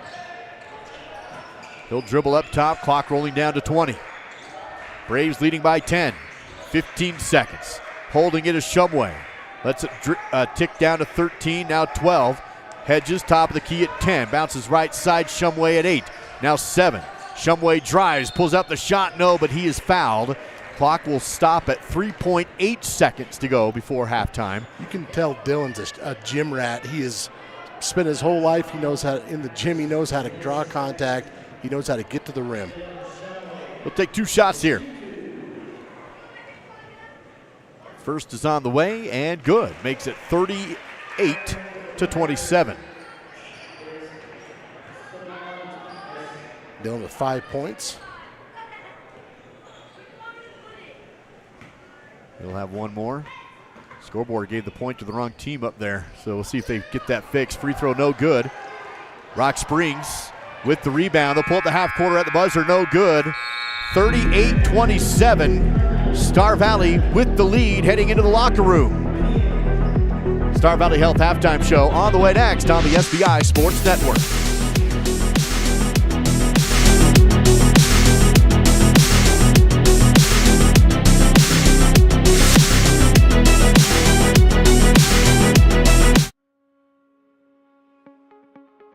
He'll dribble up top, clock rolling down to 20. Braves leading by 10, 15 seconds. Holding it is Shumway. Lets it tick down to 13, now 12. Hedges top of the key at 10, bounces right side, Shumway at 8, now 7. Shumway drives, pulls out the shot, no, but he is fouled. Clock will stop at 3.8 seconds to go before halftime. You can tell Dylan's a gym rat. He has spent his whole life, he knows how in the gym, he knows how to draw contact, he knows how to get to the rim. We'll take 2 shots here. First is on the way and good. Makes it 38-27. Dylan with 5 points. He'll have one more. Scoreboard gave the point to the wrong team up there, so we'll see if they get that fixed. Free throw no good. Rock Springs with the rebound. They'll pull up the half quarter at the buzzer, no good. 38-27. Star Valley with the lead heading into the locker room. Star Valley Health halftime show on the way next on the SBI Sports Network.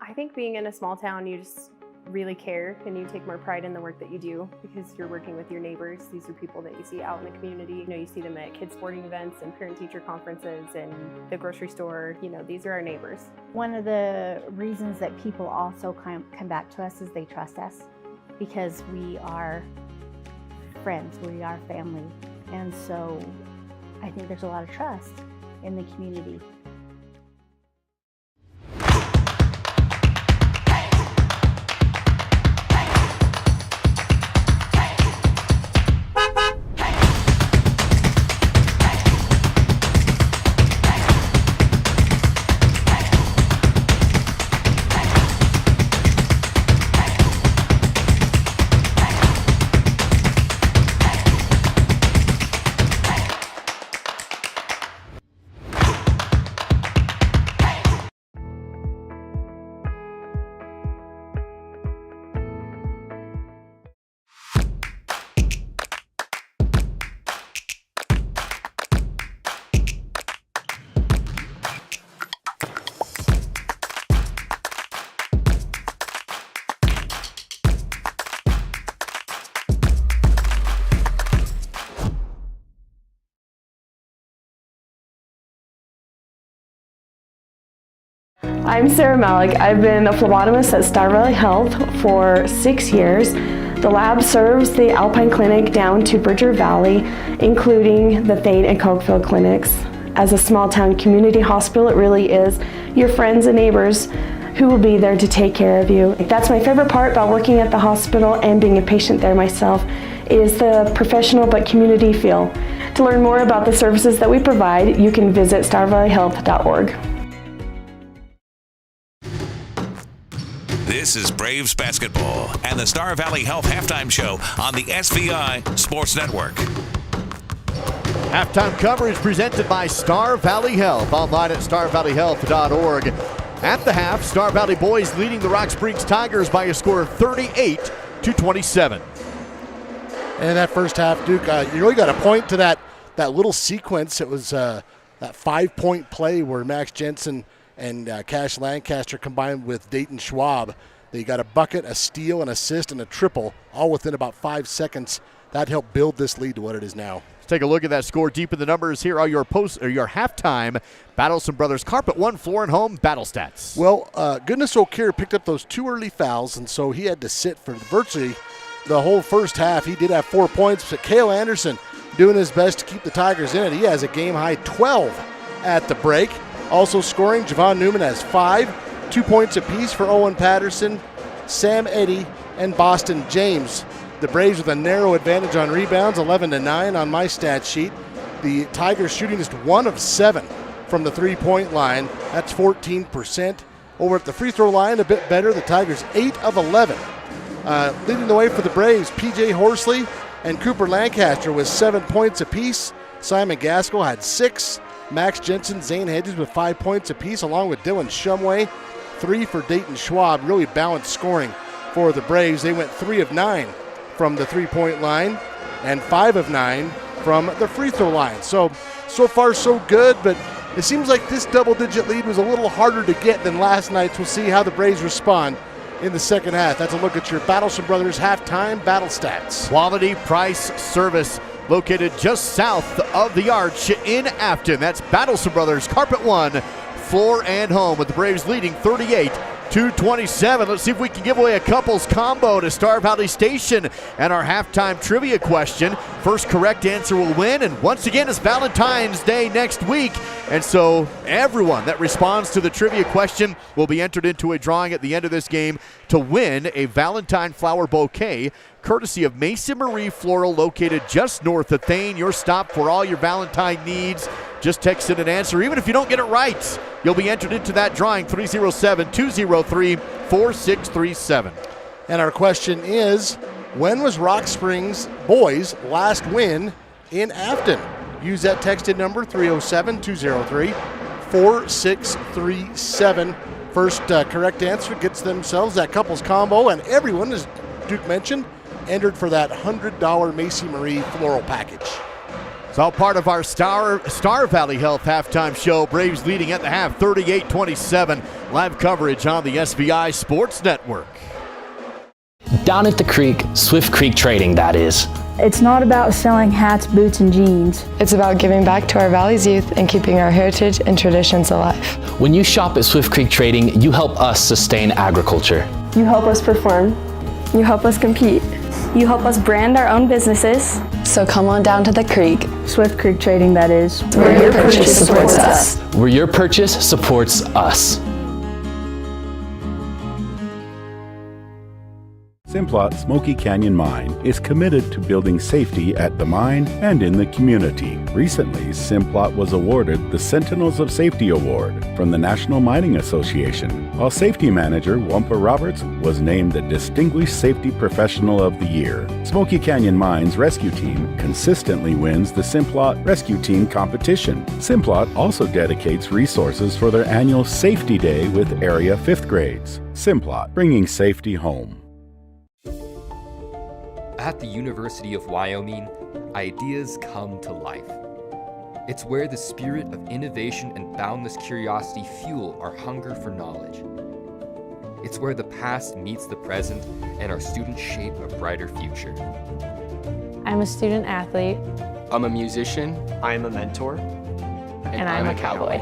I think being in a small town, you just really care and you take more pride in the work that you do because you're working with your neighbors. These are people that you see out in the community. You know, you see them at kids' sporting events and parent-teacher conferences and the grocery store. You know, these are our neighbors. One of the reasons that people also come back to us is they trust us because we are friends, we are family. And so I think there's a lot of trust in the community. I'm Sarah Malik. I've been a phlebotomist at Star Valley Health for 6 years. The lab serves the Alpine Clinic down to Bridger Valley, including the Thade and Cokeville clinics. As a small town community hospital, it really is your friends and neighbors who will be there to take care of you. That's my favorite part about working at the hospital and being a patient there myself, is the professional but community feel. To learn more about the services that we provide, you can visit starvalleyhealth.org. This is Braves basketball and the Star Valley Health Halftime Show on the SVI Sports Network. Halftime coverage presented by Star Valley Health. Online at starvalleyhealth.org. At the half, Star Valley boys leading the Rock Springs Tigers by a score of 38-27. And that first half, Duke, you really got to point to that little sequence. It was that 5-point play where Max Jensen and Cash Lancaster combined with Dayton Schwab. They got a bucket, a steal, an assist, and a triple, all within about 5 seconds. That helped build this lead to what it is now. Let's take a look at that score deep in the numbers. Here are your your halftime Battleson Brothers Carpet One Floor and Home battle stats. Well, Goodness O'Keefe picked up those 2 early fouls, and so he had to sit for virtually the whole first half. He did have 4 points, but Cale Anderson doing his best to keep the Tigers in it. He has a game-high 12 at the break. Also scoring, Javon Newman has 5, 2 points apiece for Owen Patterson, Sam Eddy, and Boston James. The Braves with a narrow advantage on rebounds, 11-9 on my stat sheet. The Tigers shooting just 1 of 7 from the three-point line. That's 14%. Over at the free throw line, a bit better. The Tigers 8 of 11. Leading the way for the Braves, P.J. Horsley and Cooper Lancaster with 7 points apiece. Simon Gaskell had 6. Max Jensen, Zane Hedges with 5 points apiece, along with Dylan Shumway. 3 for Dayton Schwab. Really balanced scoring for the Braves. They went 3 of 9 from the three-point line and 5 of 9 from the free throw line. So far so good, but it seems like this double-digit lead was a little harder to get than last night's. We'll see how the Braves respond in the second half. That's a look at your Battleson Brothers halftime battle stats. Quality Price Service, located just south of the Arch in Afton. That's Battleson Brothers Carpet One Floor and Home, with the Braves leading 38-27. Let's see if we can give away a couples combo to Star Valley Station and our halftime trivia question. First correct answer will win, and once again it's Valentine's Day next week, and so everyone that responds to the trivia question will be entered into a drawing at the end of this game to win a Valentine flower bouquet courtesy of Mason Marie Floral, located just north of Thane. Your stop for all your Valentine needs. Just text in an answer. Even if you don't get it right, you'll be entered into that drawing, 307-203-4637. And our question is, when was Rock Springs boys' last win in Afton? Use that texted number, 307-203-4637. First correct answer gets themselves that couples combo, and everyone, as Duke mentioned, entered for that $100 Macy Marie floral package. It's all part of our Star Valley Health halftime show. Braves leading at the half, 38-27. Live coverage on the SVI Sports Network. Down at the creek, Swift Creek Trading, that is. It's not about selling hats, boots, and jeans. It's about giving back to our Valley's youth and keeping our heritage and traditions alive. When you shop at Swift Creek Trading, you help us sustain agriculture. You help us perform. You help us compete. You help us brand our own businesses. So come on down to the creek. Swift Creek Trading, that is. Where your purchase supports us. Where your purchase supports us. Simplot Smoky Canyon Mine is committed to building safety at the mine and in the community. Recently, Simplot was awarded the Sentinels of Safety Award from the National Mining Association, while safety manager Wampa Roberts was named the Distinguished Safety Professional of the Year. Smoky Canyon Mine's rescue team consistently wins the Simplot Rescue Team competition. Simplot also dedicates resources for their annual Safety Day with area 5th grades. Simplot, bringing safety home. At the University of Wyoming, ideas come to life. It's where the spirit of innovation and boundless curiosity fuel our hunger for knowledge. It's where the past meets the present and our students shape a brighter future. I'm a student athlete. I'm a musician. I'm a mentor. And I'm a cowboy.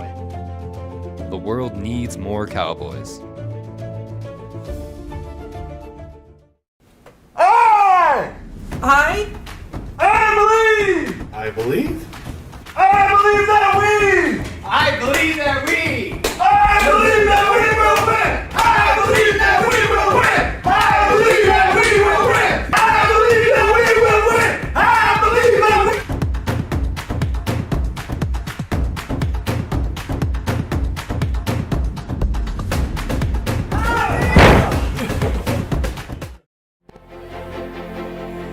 The world needs more cowboys. I believe. I believe. I believe that we. I believe that we. I believe that we will win. I believe that we will win. I believe that we will win. I believe that we will win. I believe that we.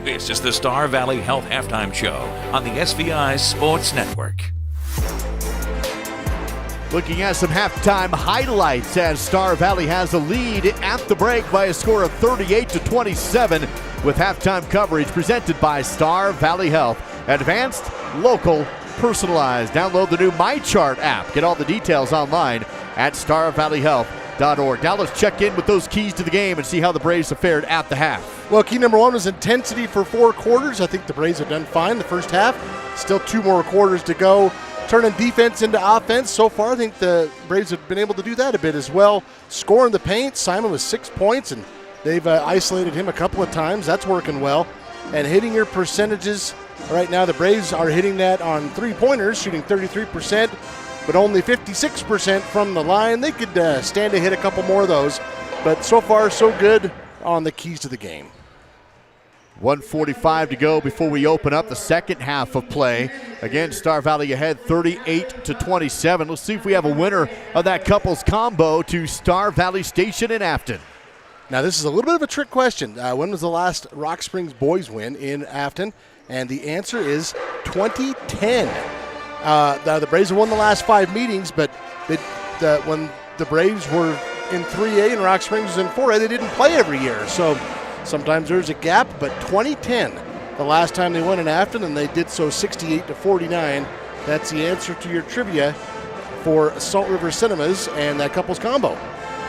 This is the Star Valley Health Halftime Show on the SVI Sports Network. Looking at some halftime highlights as Star Valley has a lead at the break by a score of 38-27 with halftime coverage presented by Star Valley Health. Advanced, local, personalized. Download the new MyChart app. Get all the details online at starvalleyhealth.org. Now let's check in with those keys to the game and see how the Braves have fared at the half. Well, key number one was intensity for 4 quarters. I think the Braves have done fine the first half. Still 2 more quarters to go. Turning defense into offense. So far, I think the Braves have been able to do that a bit as well. Scoring the paint. Simon with 6 points, and they've isolated him a couple of times. That's working well. And hitting your percentages. Right now, the Braves are hitting that on 3-pointers, shooting 33%, but only 56% from the line. They could stand to hit a couple more of those. But so far, so good on the keys to the game. 1:45 to go before we open up the second half of play. Again, Star Valley ahead 38-27. Let's see if we have a winner of that couples combo to Star Valley Station in Afton. Now, this is a little bit of a trick question. When was the last Rock Springs boys win in Afton? And the answer is 2010. The Braves have won the last 5 meetings, but when the Braves were in 3A and Rock Springs was in 4A, they didn't play every year. So sometimes there's a gap, but 2010, the last time they won in Afton, and they did so 68-49. That's the answer to your trivia for Salt River Cinemas and that couples combo.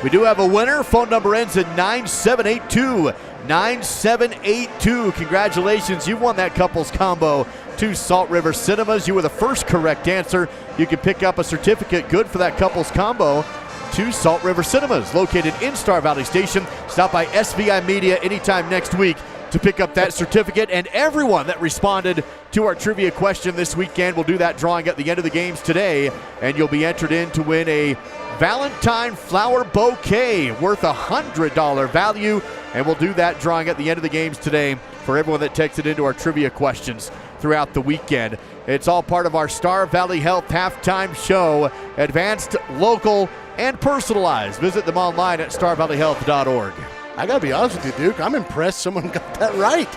We do have a winner. Phone number ends in 9782. 9782. Congratulations. You won that couples combo to Salt River Cinemas. You were the first correct answer. You can pick up a certificate good for that couples combo to Salt River Cinemas, located in Star Valley Station. Stop by SVI Media anytime next week to pick up that certificate. And everyone that responded to our trivia question this weekend will do that drawing at the end of the games today, and you'll be entered in to win a Valentine flower bouquet worth $100 value, and we'll do that drawing at the end of the games today for everyone that texted into our trivia questions throughout the weekend. It's all part of our Star Valley Health halftime show, advanced, local, and personalized. Visit them online at starvalleyhealth.org. I got to be honest with you, Duke. I'm impressed someone got that right.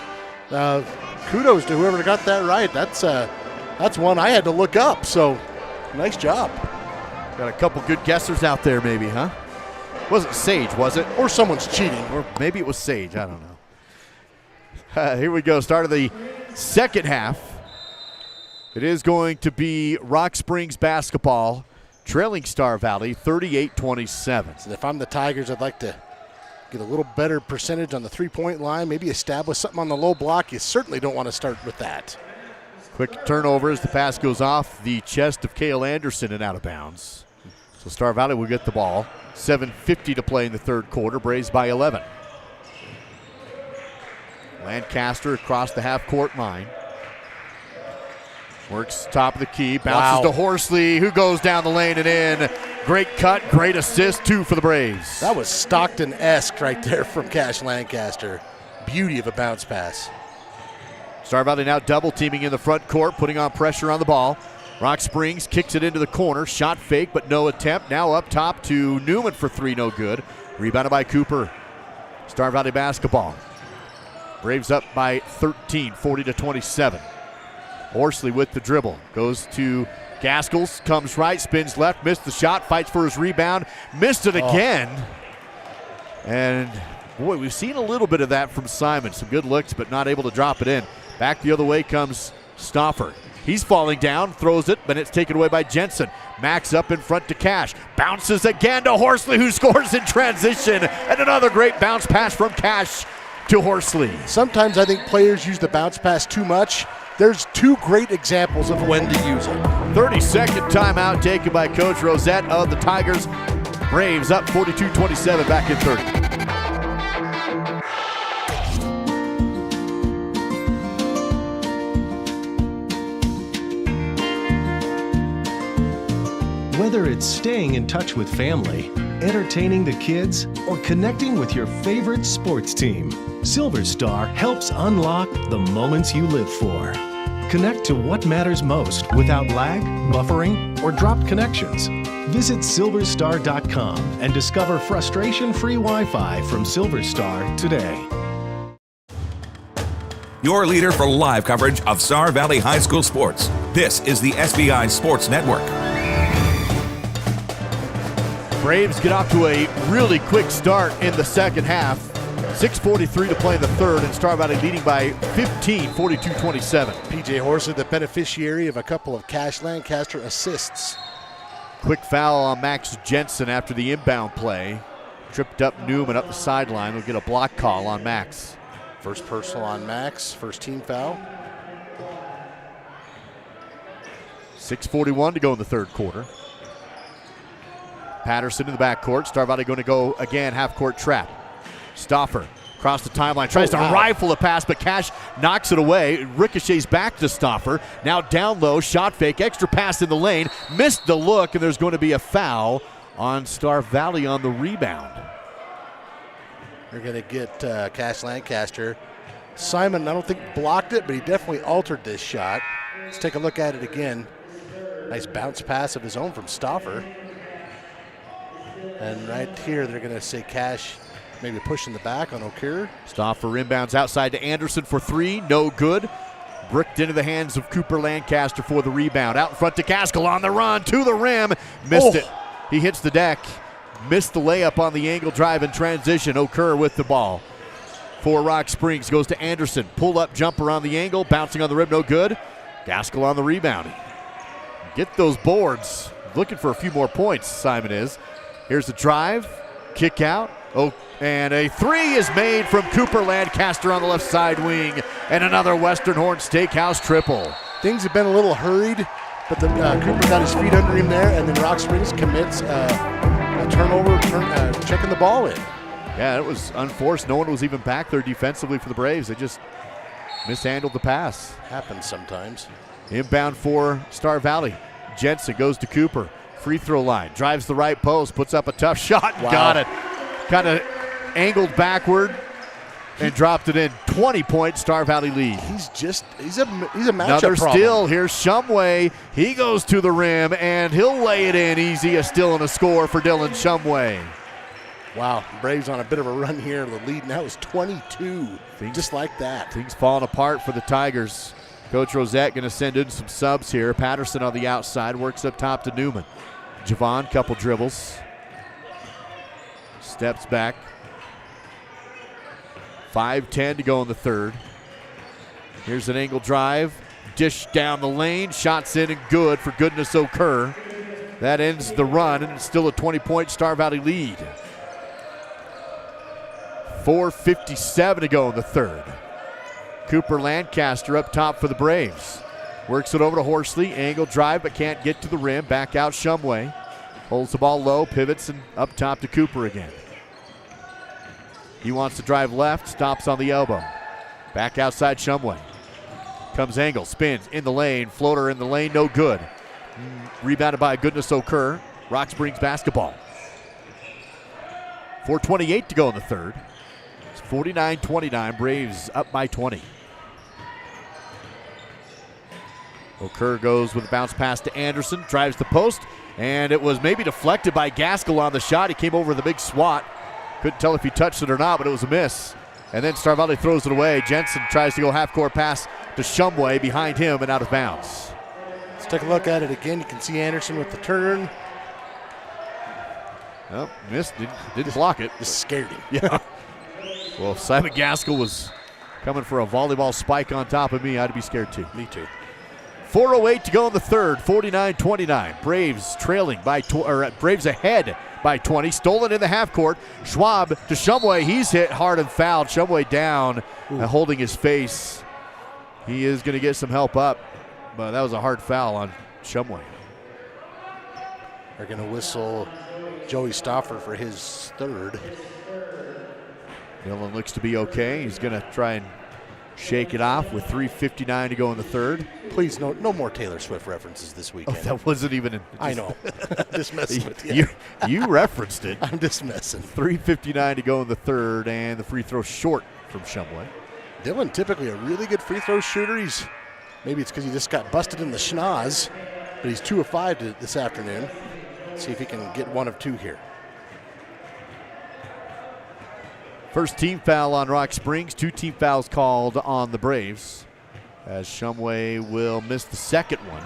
Kudos to whoever got that right. That's one I had to look up, so nice job. Got a couple good guessers out there maybe, huh? Wasn't Sage, was it? Or someone's cheating. Or maybe it was Sage. I don't know. Here we go. Start of the second half. It is going to be Rock Springs basketball trailing Star Valley 38-27. So if I'm the Tigers, I'd like to get a little better percentage on the 3-point line, maybe establish something on the low block. You certainly don't want to start with that. Quick turnover as the pass goes off the chest of Cale Anderson and out of bounds. So Star Valley will get the ball. 7:50 to play in the third quarter. Braves by 11. Lancaster across the half-court line. Works top of the key. Bounces to Horsley, who goes down the lane and in. Great cut, great assist, 2 for the Braves. That was Stockton-esque right there from Cash Lancaster. Beauty of a bounce pass. Star Valley now double teaming in the front court, putting on pressure on the ball. Rock Springs kicks it into the corner. Shot fake, but no attempt. Now up top to Newman for 3, no good. Rebounded by Cooper. Star Valley basketball. Braves up by 13, 40-27. Horsley with the dribble. Goes to Gaskels, comes right, spins left, missed the shot, fights for his rebound, missed it again. And boy, we've seen a little bit of that from Simon. Some good looks, but not able to drop it in. Back the other way comes Stauffer. He's falling down, throws it, but it's taken away by Jensen. Max up in front to Cash. Bounces again to Horsley, who scores in transition. And another great bounce pass from Cash to Horsley. Sometimes I think players use the bounce pass too much. There's 2 great examples of when to use it. 30-second timeout taken by Coach Rosette of the Tigers. Braves up 42-27, back in 30. Whether it's staying in touch with family, entertaining the kids, or connecting with your favorite sports team, Silver Star helps unlock the moments you live for. Connect to what matters most without lag, buffering, or dropped connections. Visit silverstar.com and discover frustration-free Wi-Fi from Silver Star today. your leader for live coverage of Star Valley High School sports. This is the SVI Sports Network. Braves get off to a really quick start in the second half. 6:43 to play in the third, and Star Valley leading by 15, 42-27. P.J. Horsey, the beneficiary of a couple of Cash Lancaster assists. Quick foul on Max Jensen after the inbound play. Tripped up Newman up the sideline. We'll get a block call on Max. First personal on Max, first team foul. 6:41 to go in the third quarter. Patterson in the backcourt. Star Valley going to go again, half-court trap. Stoffer across the timeline, tries to rifle the pass, but Cash knocks it away. It ricochets back to Stoffer. Now down low, shot fake, extra pass in the lane. Missed the look, and there's going to be a foul on Star Valley on the rebound. They're going to get Cash Lancaster. Simon, I don't think blocked it, but he definitely altered this shot. Let's take a look at it again. Nice bounce pass of his own from Stoffer. And right here, they're going to say Cash maybe pushing the back on O'Keefe. Stoffer inbounds outside to Anderson for three. No good. Bricked into the hands of Cooper Lancaster for the rebound. Out in front to Gaskell on the run to the rim. Missed it. He hits the deck. Missed the layup on the angle drive in transition. O'Keefe with the ball. For Rock Springs goes to Anderson. Pull up jumper on the angle. Bouncing on the rim. No good. Gaskell on the rebound. Get those boards. Looking for a few more points, Simon is. Here's the drive. Kick out. And a three is made from Cooper Lancaster on the left side wing. And another Western Horn Steakhouse triple. Things have been a little hurried, but Cooper got his feet under him there, and then Rock Springs commits a turnover, checking the ball in. Yeah, it was unforced. No one was even back there defensively for the Braves. They just mishandled the pass. Happens sometimes. Inbound for Star Valley. Jensen goes to Cooper. Free throw line. Drives the right post. Puts up a tough shot. Wow. Got it. Kind of angled backward and dropped it in. 20-point Star Valley lead. He's a matchup Another problem. steal. Here's Shumway. He goes to the rim, and he'll lay it in easy. A steal and a score for Dylan Shumway. Wow, Braves on a bit of a run here. The lead now is 22, just like that. Things falling apart for the Tigers. Coach Rosette going to send in some subs here. Patterson on the outside, works up top to Newman. Javon, couple dribbles. Steps back. 5:10 to go in the third. Here's an angle drive. Dish down the lane. Shots in and good for Goodness O'Keefe. That ends the run, and it's still a 20-point Star Valley lead. 4:57 to go in the third. Cooper Lancaster up top for the Braves. Works it over to Horsley. Angle drive, but can't get to the rim. Back out Shumway. Holds the ball low, pivots, and up top to Cooper again. He wants to drive left, stops on the elbow. Back outside Shumway. Comes Engel, spins in the lane, floater in the lane, no good. Rebounded by Goodness O'Keefe. Rock Springs basketball. 4:28 to go in the third. It's 49-29, Braves up by 20. O'Keefe goes with a bounce pass to Anderson, drives the post, and it was maybe deflected by Gaskell on the shot. He came over with a big swat. Couldn't tell if he touched it or not, but it was a miss. And then Star Valley throws it away. Jensen tries to go half-court pass to Shumway behind him and out of bounds. Let's take a look at it again. You can see Anderson with the turn. Oh, missed. Didn't block it. Just scared him. Yeah. Well, if Simon Gaskell was coming for a volleyball spike on top of me, I'd be scared too. Me too. 4:08 to go in the third. 49-29. Braves trailing by Braves ahead by 20. Stolen in the half court. Schwab to Shumway. He's hit hard and fouled. Shumway down, holding his face. He is going to get some help up, but that was a hard foul on Shumway. They're going to whistle Joey Stoffer for his third. Dylan looks to be okay. He's going to try and shake it off with 3:59 to go in the third. Please, no more Taylor Swift references this weekend. Oh, that wasn't even. I know. Just messing with you. You referenced it. I'm just messing. 3:59 to go in the third, and the free throw short from Shumway. Dylan, typically a really good free throw shooter. Maybe it's because he just got busted in the schnoz, but he's 2 of 5 this afternoon. Let's see if he can get 1 of 2 here. First team foul on Rock Springs, 2 team fouls called on the Braves, as Shumway will miss the second one.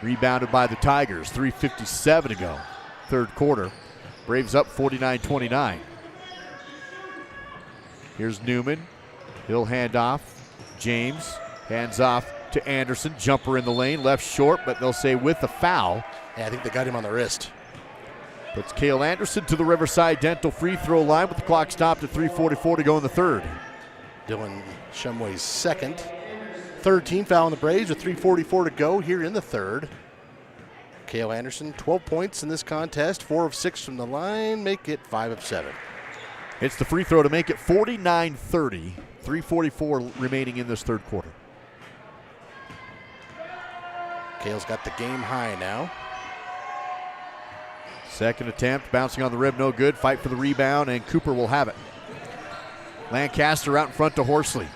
Rebounded by the Tigers, 3:57 to go, third quarter. Braves up 49-29. Here's Newman. He'll hand off. James hands off to Anderson. Jumper in the lane, left short, but they'll say with the foul. Yeah, I think they got him on the wrist. Puts Cale Anderson to the Riverside Dental free throw line with the clock stopped at 3:44 to go in the third. Dylan Shumway's second. Third team foul on the Braves with 3:44 to go here in the third. Cale Anderson, 12 points in this contest, 4 of 6 from the line, make it 5 of 7. It's the free throw to make it 49-30. 3:44 remaining in this third quarter. Cale's got the game high now. Second attempt, bouncing on the rim, no good. Fight for the rebound, and Cooper will have it. Lancaster out in front to Horsley.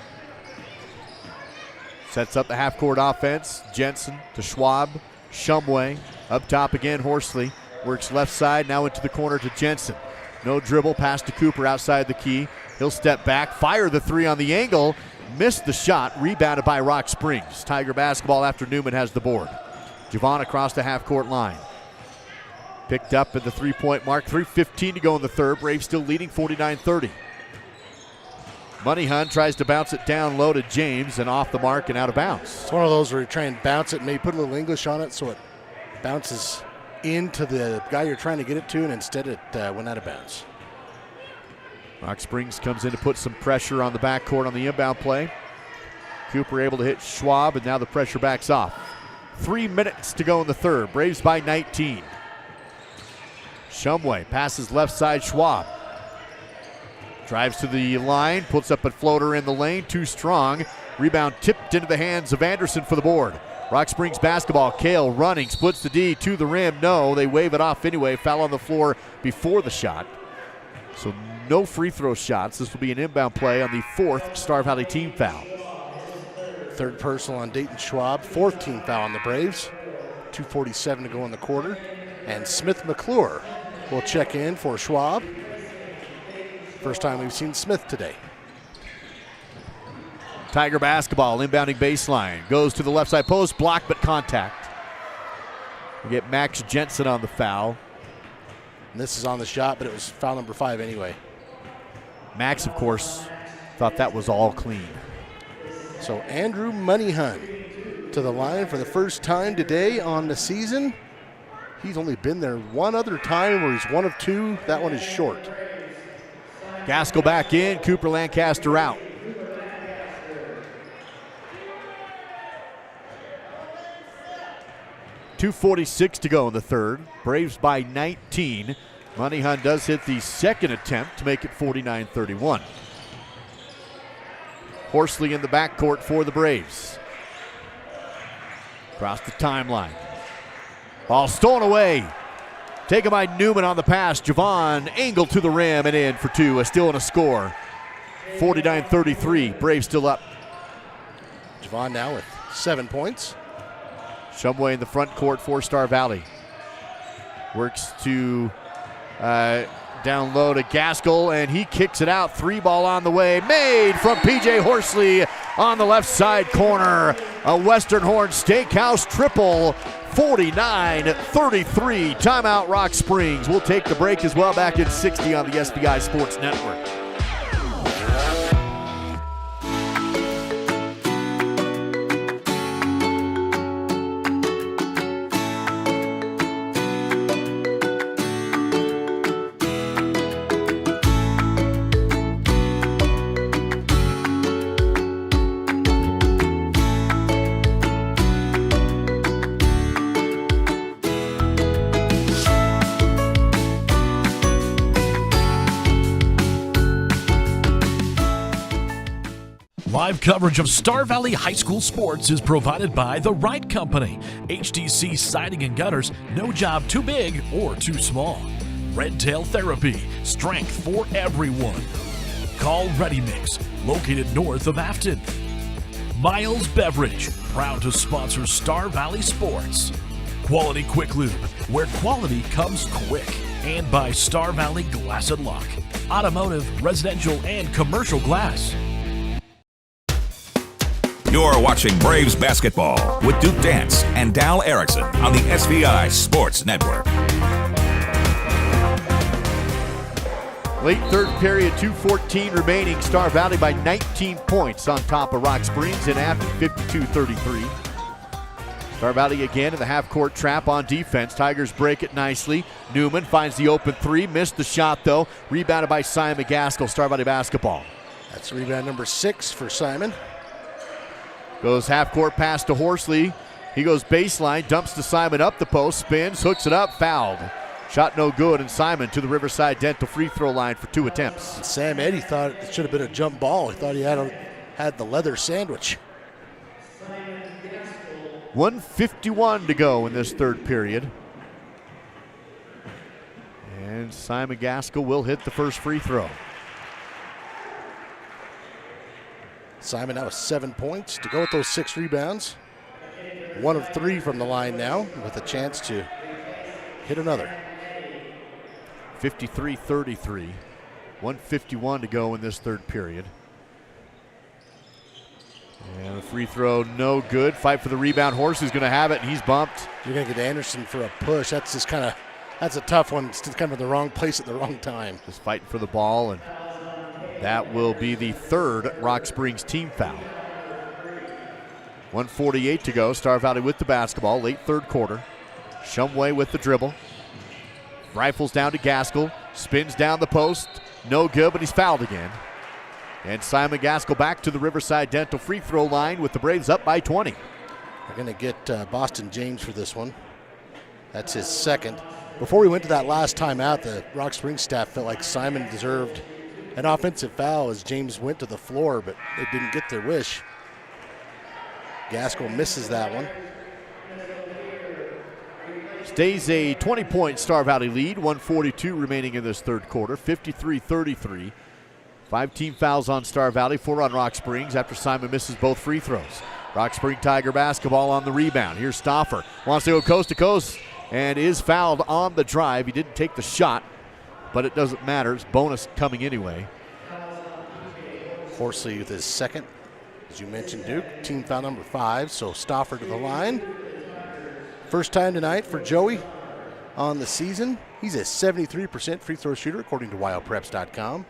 Sets up the half-court offense. Jensen to Schwab. Shumway up top again. Horsley works left side, now into the corner to Jensen. No dribble, pass to Cooper outside the key. He'll step back, fire the three on the angle. Missed the shot, rebounded by Rock Springs. Tiger basketball after Newman has the board. Javon across the half-court line. Picked up at the three-point mark. 3:15 to go in the third. Braves still leading 49-30. Moneyhun tries to bounce it down low to James and off the mark and out of bounds. It's one of those where you try and bounce it and maybe put a little English on it so it bounces into the guy you're trying to get it to, and instead it went out of bounds. Rock Springs comes in to put some pressure on the backcourt on the inbound play. Cooper able to hit Schwab, and now the pressure backs off. 3 minutes to go in the third. Braves by 19. Shumway passes left side, Schwab. Drives to the line, puts up a floater in the lane, too strong. Rebound tipped into the hands of Anderson for the board. Rock Springs basketball, Cale running, splits the D to the rim. No, they wave it off anyway. Foul on the floor before the shot. So no free throw shots. This will be an inbound play on the fourth Star Valley team foul. Third personal on Dayton Schwab. Fourth team foul on the Braves. 2:47 to go in the quarter. And Smith McClure will check in for Schwab. First time we've seen Smith today. Tiger basketball, inbounding baseline. Goes to the left side post, blocked but contact. We get Max Jensen on the foul. And this is on the shot, but it was foul number 5 anyway. Max, of course, thought that was all clean. So Andrew Moneyhun to the line for the first time today on the season. He's only been there one other time where he's 1 of 2. That one is short. Gaskell back in, Cooper Lancaster out. .246 to go in the third. Braves by 19. Moneyhun does hit the second attempt to make it 49-31. Horsley in the backcourt for the Braves. Across the timeline. Ball stolen away. Taken by Newman on the pass. Javon angled to the rim and in for 2. A steal and a score. 49-33. Braves still up. Javon now with 7 points. Shumway in the front court for Star Valley. Works to down low to Gaskell, and he kicks it out. 3 ball on the way. Made from P.J. Horsley on the left side corner. A Western Horn Steakhouse triple. 49-33. Timeout Rock Springs. We'll take the break as well. Back in 60 on the SBI Sports Network. Live coverage of Star Valley High School sports is provided by The Right Company. HDC Siding and Gutters, no job too big or too small. Red Tail Therapy, strength for everyone. Call Ready Mix, located north of Afton. Miles Beverage, proud to sponsor Star Valley Sports. Quality Quick Lube, where quality comes quick. And by Star Valley Glass and Lock. automotive, residential, and commercial glass. You're watching Braves basketball with Duke Dance and Dal Erickson on the SVI Sports Network. Late third period, 2:14 remaining. Star Valley by 19 points on top of Rock Springs in after 52-33. Star Valley again in the half-court trap on defense. Tigers break it nicely. Newman finds the open three. Missed the shot, though. Rebounded by Simon Gaskell. Star Valley basketball. That's rebound number 6 for Simon. Goes half-court pass to Horsley. He goes baseline, dumps to Simon up the post, spins, hooks it up, fouled. Shot no good, and Simon to the Riverside Dental free throw line for 2 attempts. And Sam Eddy thought it should have been a jump ball. He thought he had the leather sandwich. 1:51 to go in this third period. And Simon Gaskell will hit the first free throw. Simon now with 7 points to go with those 6 rebounds. 1 of 3 from the line now with a chance to hit another. 53-33. 1:51 to go in this third period. And the free throw no good. Fight for the rebound. Horsley's going to have it, and he's bumped. You're going to get Anderson for a push. That's just that's a tough one. It's kind of in the wrong place at the wrong time. Just fighting for the ball, and that will be the third Rock Springs team foul. 1:48 to go. Star Valley with the basketball. Late third quarter. Shumway with the dribble. Rifles down to Gaskell. Spins down the post. No good, but he's fouled again. And Simon Gaskell back to the Riverside Dental free throw line with the Braves up by 20. They're going to get Boston James for this one. That's his second. Before we went to that last time out, the Rock Springs staff felt like Simon deserved an offensive foul as James went to the floor, but they didn't get their wish. Gaskell misses that one. Stays a 20-point Star Valley lead. 1:42 remaining in this third quarter. 53-33. 5 team fouls on Star Valley, 4 on Rock Springs after Simon misses both free throws. Rock Spring Tiger basketball on the rebound. Here's Stauffer. Wants to go coast to coast and is fouled on the drive. He didn't take the shot, but it doesn't matter. It's bonus coming anyway. Horsley with his second. As you mentioned, Duke, team foul number 5, so Stauffer to the line. First time tonight for Joey on the season. He's a 73% free throw shooter according to wildpreps.com.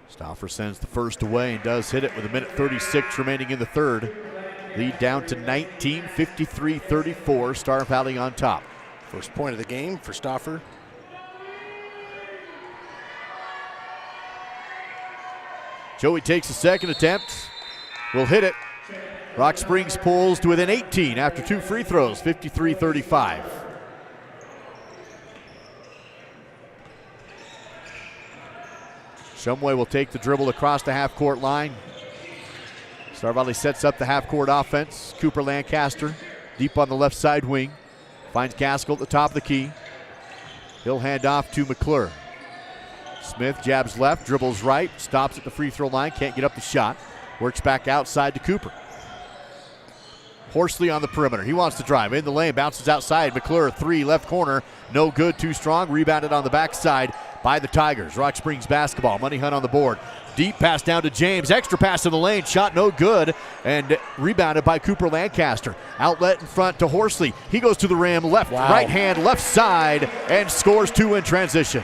Stauffer sends the first away and does hit it with 1:36 remaining in the third. Lead down to 19, 53-34. Star Valley on top. First point of the game for Stauffer. Joey takes a second attempt. Will hit it. Rock Springs pulls to within 18 after 2 free throws, 53-35. Shumway will take the dribble across the half-court line. Star Valley sets up the half-court offense. Cooper Lancaster deep on the left side wing. Finds Gaskell at the top of the key. He'll hand off to McClure. Smith jabs left, dribbles right, stops at the free throw line, can't get up the shot. Works back outside to Cooper. Horsley on the perimeter. He wants to drive in the lane, bounces outside. McClure, 3, left corner. No good, too strong. Rebounded on the backside by the Tigers. Rock Springs basketball. Money Hunt on the board. Deep pass down to James. Extra pass in the lane. Shot no good. And rebounded by Cooper Lancaster. Outlet in front to Horsley. He goes to the rim. Left, right hand, left side. And scores 2 in transition.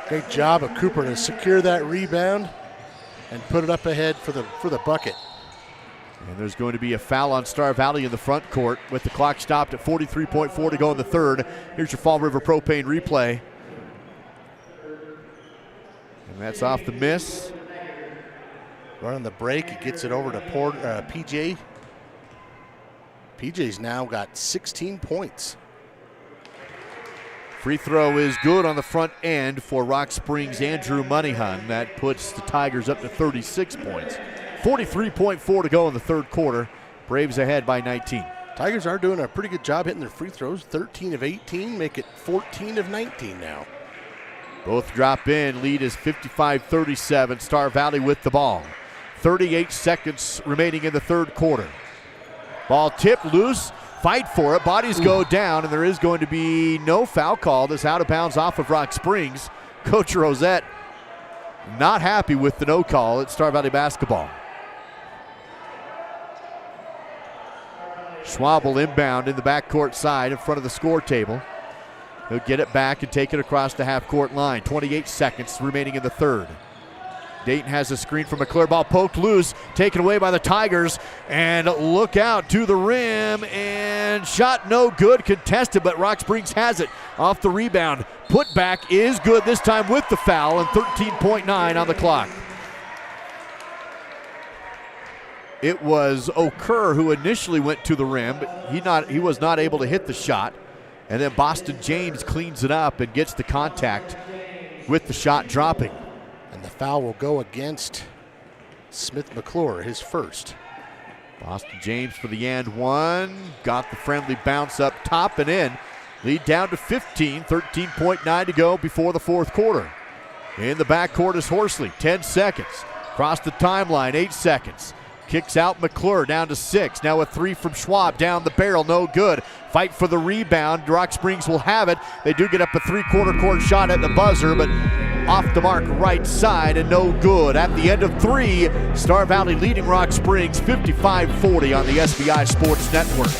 Great job of Cooper to secure that rebound and put it up ahead for the bucket. And there's going to be a foul on Star Valley in the front court with the clock stopped at 43.4 to go in the third. Here's your Fall River Propane replay. And that's off the miss. Running the break, he gets it over to PJ. PJ's now got 16 points. Free throw is good on the front end for Rock Springs' Andrew Moneyhun. That puts the Tigers up to 36 points. 43.4 to go in the third quarter. Braves ahead by 19. Tigers are doing a pretty good job hitting their free throws. 13 of 18, make it 14 of 19 now. Both drop in. Lead is 55-37. Star Valley with the ball. 38 seconds remaining in the third quarter. Ball tipped loose. Fight for it. Bodies go down, and there is going to be no foul call. This out of bounds off of Rock Springs. Coach Rosette not happy with the no call at Star Valley basketball. Schwab will inbound in the backcourt side in front of the score table. He'll get it back and take it across the half-court line. 28 seconds remaining in the third. Dayton has a screen from McClure. Ball poked loose, taken away by the Tigers. And look out to the rim, and shot no good, contested, but Rock Springs has it off the rebound. Put back is good, this time with the foul, and 13.9 on the clock. It was Okur who initially went to the rim, but he was not able to hit the shot. And then Boston James cleans it up and gets the contact with the shot dropping. And the foul will go against Smith McClure, his first. Boston James for the and one. Got the friendly bounce up top and in. Lead down to 15, 13.9 to go before the fourth quarter. In the backcourt is Horsley, 10 seconds. Across the timeline, 8 seconds. Kicks out McClure down to 6. Now a 3 from Schwab down the barrel, no good. Fight for the rebound. Rock Springs will have it. They do get up a three-quarter court shot at the buzzer, but off the mark right side and no good. At the end of 3, Star Valley leading Rock Springs 55-40 on the SBI Sports Network.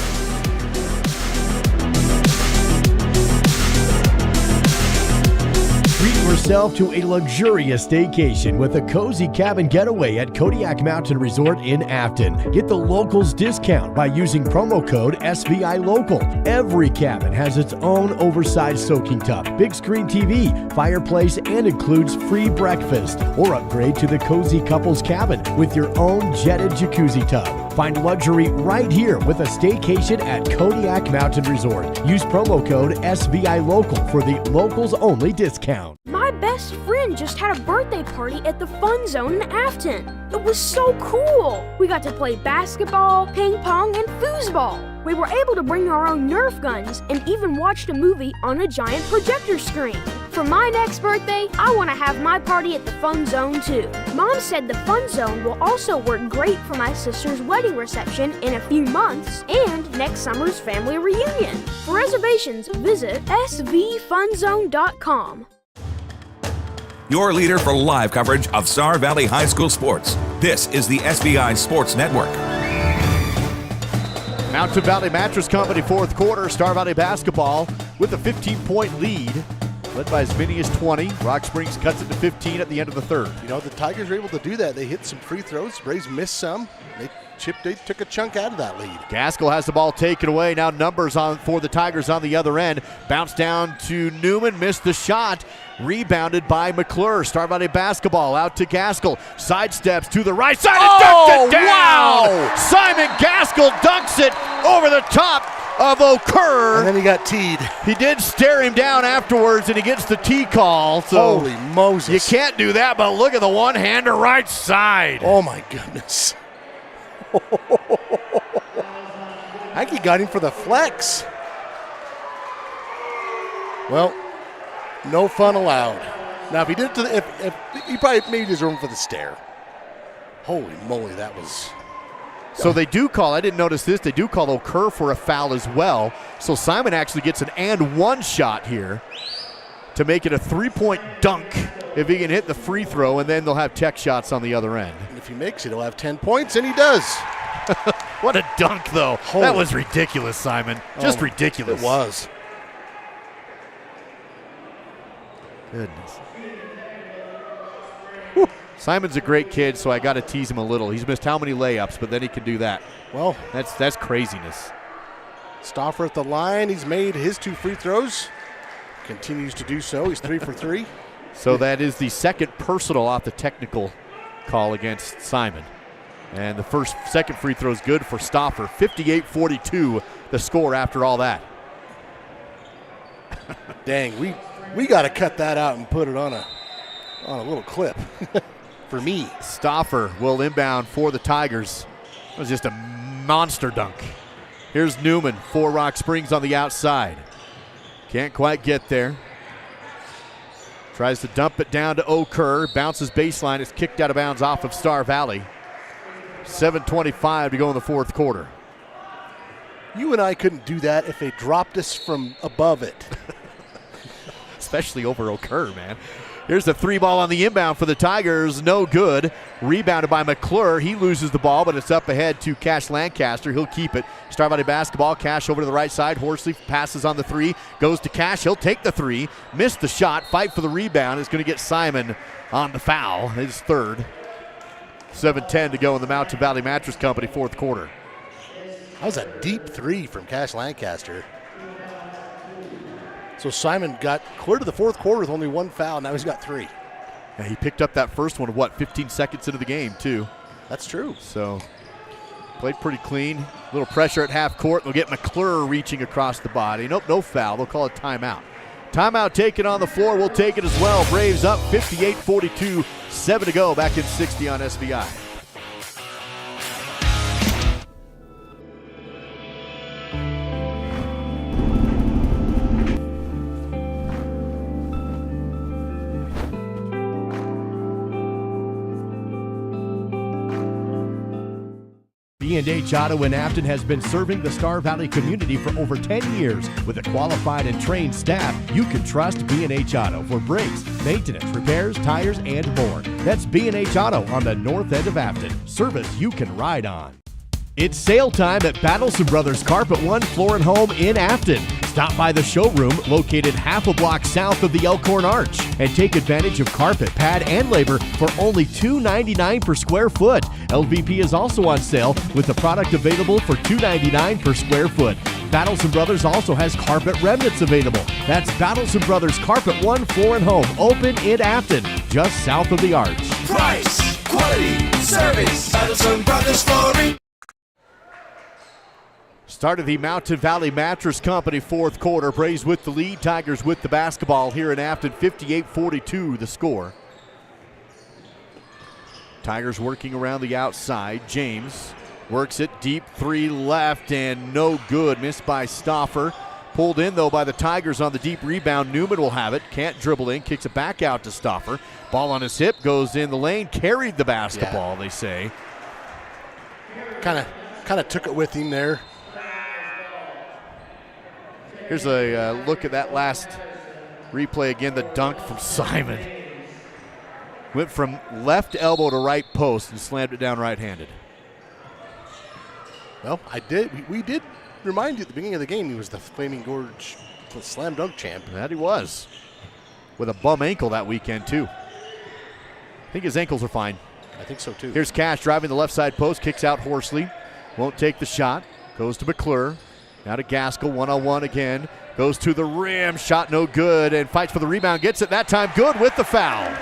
Treat yourself to a luxurious staycation with a cozy cabin getaway at Kodiak Mountain Resort in Afton. Get the locals discount by using promo code SVILOCAL. Every cabin has its own oversized soaking tub, big screen TV, fireplace, and includes free breakfast. Or upgrade to the cozy couples cabin with your own jetted jacuzzi tub. Find luxury right here with a staycation at Kodiak Mountain Resort. Use promo code SVILOCAL for the locals only discount. My best friend just had a birthday party at the Fun Zone in Afton. It was so cool. We got to play basketball, ping pong, and foosball. We were able to bring our own Nerf guns and even watched a movie on a giant projector screen. For my next birthday, I want to have my party at the Fun Zone too. Mom said the Fun Zone will also work great for my sister's wedding reception in a few months and next summer's family reunion. For reservations, visit svfunzone.com. Your leader for live coverage of Star Valley High School sports. This is the SBI Sports Network. Mountain Valley Mattress Company fourth quarter. Star Valley basketball with a 15-point lead, led by as many as 20. Rock Springs cuts it to 15 at the end of the third. You know, the Tigers were able to do that. They hit some free throws. Braves missed some. They took a chunk out of that lead. Gaskell has the ball taken away. Now numbers on for the Tigers on the other end. Bounce down to Newman, missed the shot. Rebounded by McClure. Star Valley basketball out to Gaskell. Sidesteps to the right side and dunks it down. Wow. Simon Gaskell dunks it over the top of Okur. And then he got teed. He did stare him down afterwards, and he gets the tee call. So holy Moses. You can't do that, but look at the one-hander right side. Oh, my goodness. I think he got him for the flex. Well, no fun allowed. Now, if he did it to if he probably maybe deserved him for the stare. Holy moly, that was. So they do call, I didn't notice this, they do call Okur for a foul as well. So Simon actually gets an and one shot here to make it a three-point dunk if he can hit the free throw, and then they'll have tech shots on the other end. And if he makes it, he'll have 10 points, and he does. What a dunk, though. Holy. That was ridiculous, Simon. Just ridiculous. It was. Goodness. Whew. Simon's a great kid, so I got to tease him a little. He's missed how many layups, but then he can do that. Well, that's craziness. Stauffer at the line. He's made his 2 free throws. Continues to do so. He's 3 for 3. So that is the second personal off the technical call against Simon. And the second free throw is good for Stauffer. 58-42 the score after all that. Dang, we got to cut that out and put it on a little clip for me. Stauffer will inbound for the Tigers. It was just a monster dunk. Here's Newman for Rock Springs on the outside. Can't quite get there. Tries to dump it down to Okur. Bounces baseline. It's kicked out of bounds off of Star Valley. 7:25 to go in the fourth quarter. You and I couldn't do that if they dropped us from above it. Especially over Okur, man. Here's the 3 ball on the inbound for the Tigers. No good. Rebounded by McClure. He loses the ball, but it's up ahead to Cash Lancaster. He'll keep it. Star Valley basketball. Cash over to the right side. Horsley passes on the 3. Goes to Cash. He'll take the 3. Missed the shot. Fight for the rebound. Is going to get Simon on the foul. His third. 7:10 to go in the Mountain Valley Mattress Company fourth quarter. That was a deep 3 from Cash Lancaster. So Simon got clear to the fourth quarter with only 1 foul. Now he's got 3. Yeah, he picked up that first one, 15 seconds into the game, too. That's true. So played pretty clean. A little pressure at half court. They'll get McClure reaching across the body. Nope, no foul. They'll call it timeout. Timeout taken on the floor. We'll take it as well. Braves up 58-42. 7 to go. Back in 60 on SVI. B&H Auto in Afton has been serving the Star Valley community for over 10 years. With a qualified and trained staff, you can trust B&H Auto for brakes, maintenance, repairs, tires, and more. That's B&H Auto on the north end of Afton. Service you can ride on. It's sale time at Battleson Brothers Carpet One Floor and Home in Afton. Stop by the showroom located half a block south of the Elkhorn Arch and take advantage of carpet, pad, and labor for only $2.99 per square foot. LVP is also on sale with the product available for $2.99 per square foot. Battleson Brothers also has carpet remnants available. That's Battleson Brothers Carpet One Floor and Home, open in Afton, just south of the Arch. Price, quality, service, Battleson Brothers Flooring. Start of the Mountain Valley Mattress Company fourth quarter. Braves with the lead, Tigers with the basketball here in Afton. 58-42 the score. Tigers working around the outside. James works it deep, 3 left, and no good. Missed by Stauffer. Pulled in, though, by the Tigers on the deep rebound. Newman will have it. Can't dribble in. Kicks it back out to Stauffer. Ball on his hip. Goes in the lane. Carried the basketball, they say. Kind of took it with him there. Here's a look at that last replay again. The dunk from Simon. Went from left elbow to right post and slammed it down right-handed. Well, we did remind you at the beginning of the game he was the Flaming Gorge slam dunk champ. That he was. With a bum ankle that weekend, too. I think his ankles are fine. I think so, too. Here's Cash driving the left side post. Kicks out Horsley. Won't take the shot. Goes to McClure. Now to Gaskell, 1-on-1 again. Goes to the rim, shot no good, and fights for the rebound. Gets it that time, good with the foul.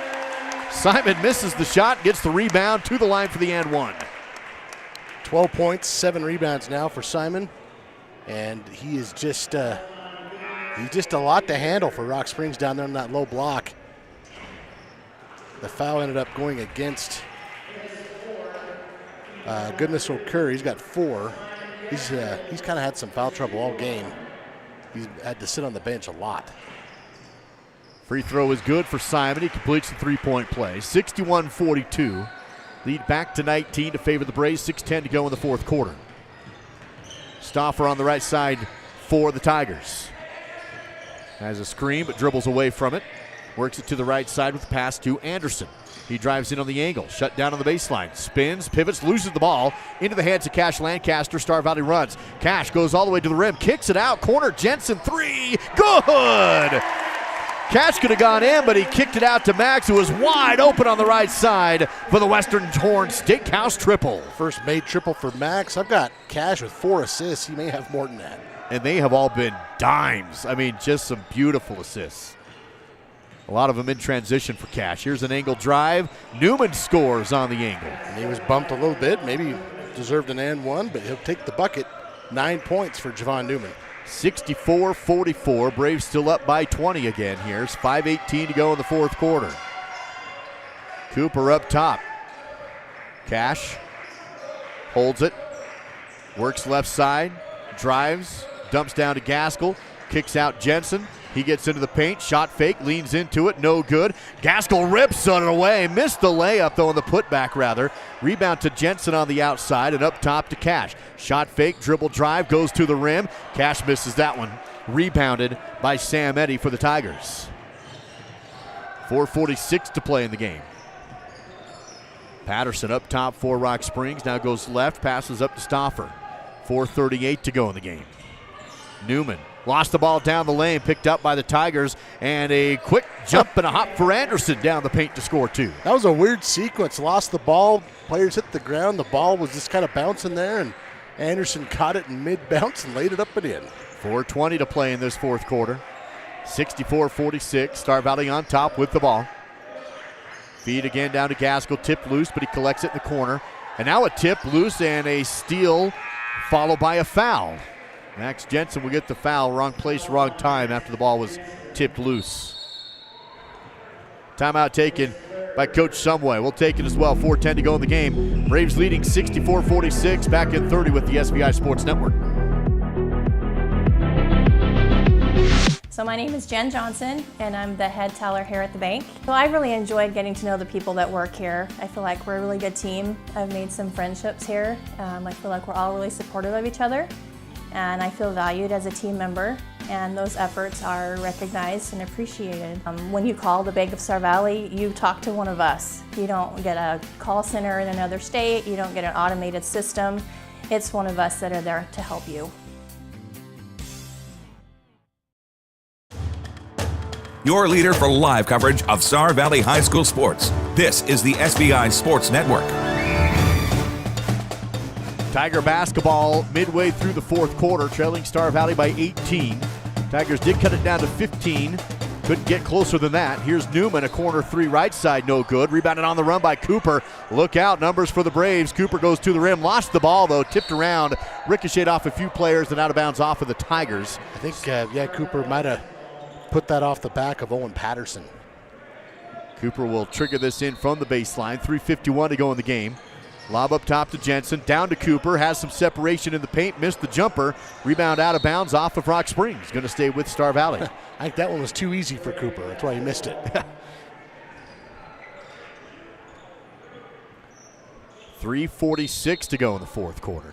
Simon misses the shot, gets the rebound to the line for the and one. 12 points, 7 rebounds now for Simon. And he is just a lot to handle for Rock Springs down there in that low block. The foul ended up going against Goodness O'Curry. He's got 4. He's kind of had some foul trouble all game. He's had to sit on the bench a lot. Free throw is good for Simon. He completes the three-point play. 61-42. Lead back to 19 to favor the Braves. 6:10 to go in the fourth quarter. Stauffer on the right side for the Tigers. Has a screen but dribbles away from it. Works it to the right side with the pass to Anderson. He drives in on the angle, shut down on the baseline, spins, pivots, loses the ball into the hands of Cash Lancaster. Star Valley runs. Cash goes all the way to the rim, kicks it out, corner, Jensen, 3, good! Cash could have gone in, but he kicked it out to Max, who was wide open on the right side for the Western Horn Steakhouse triple. First made triple for Max. I've got Cash with 4 assists. He may have more than that. And they have all been dimes. I mean, just some beautiful assists. A lot of them in transition for Cash. Here's an angle drive. Newman scores on the angle. And he was bumped a little bit. Maybe deserved an and one, but he'll take the bucket. 9 points for Javon Newman. 64-44. Braves still up by 20 again here. It's 5:18 to go in the fourth quarter. Cooper up top. Cash holds it. Works left side. Drives. Dumps down to Gaskell. Kicks out Jensen. He gets into the paint, shot fake, leans into it, no good. Gaskell rips on it away, missed the layup though on the putback rather. Rebound to Jensen on the outside and up top to Cash. Shot fake, dribble drive, goes to the rim. Cash misses that one. Rebounded by Sam Eddy for the Tigers. 4:46 to play in the game. Patterson up top for Rock Springs. Now goes left, passes up to Stauffer. 4:38 to go in the game. Newman lost the ball down the lane, picked up by the Tigers, and a quick jump and a hop for Anderson down the paint to score 2. That was a weird sequence. Lost the ball, players hit the ground, the ball was just kind of bouncing there, and Anderson caught it in mid-bounce and laid it up and in. 4:20 to play in this fourth quarter. 64-46, Star Valley on top with the ball. Feed again down to Gaskell, tipped loose, but he collects it in the corner. And now a tip loose and a steal followed by a foul. Max Jensen will get the foul, wrong place, wrong time after the ball was tipped loose. Timeout taken by Coach Shumway. We'll take it as well. 4:10 to go in the game. Braves leading 64-46, back in 30 with the SVI Sports Network. So my name is Jen Johnson, and I'm the head teller here at the bank. So I really enjoyed getting to know the people that work here. I feel like we're a really good team. I've made some friendships here. I feel like we're all really supportive of each other, and I feel valued as a team member, and those efforts are recognized and appreciated. When you call the Bank of Star Valley, you talk to one of us. You don't get a call center in another state. You don't get an automated system. It's one of us that are there to help you. Your leader for live coverage of Star Valley High School sports. This is the SVI Sports Network. Tiger basketball midway through the fourth quarter, trailing Star Valley by 18. Tigers did cut it down to 15. Couldn't get closer than that. Here's Newman, a corner three right side, no good. Rebounded on the run by Cooper. Look out, numbers for the Braves. Cooper goes to the rim, lost the ball though, tipped around, ricocheted off a few players and out of bounds off of the Tigers. I think, Cooper might have put that off the back of Owen Patterson. Cooper will trigger this in from the baseline. 3:51 to go in the game. Lob up top to Jensen, down to Cooper, has some separation in the paint, missed the jumper. Rebound out of bounds off of Rock Springs. Going to stay with Star Valley. I think that one was too easy for Cooper. That's why he missed it. 3:46 to go in the fourth quarter.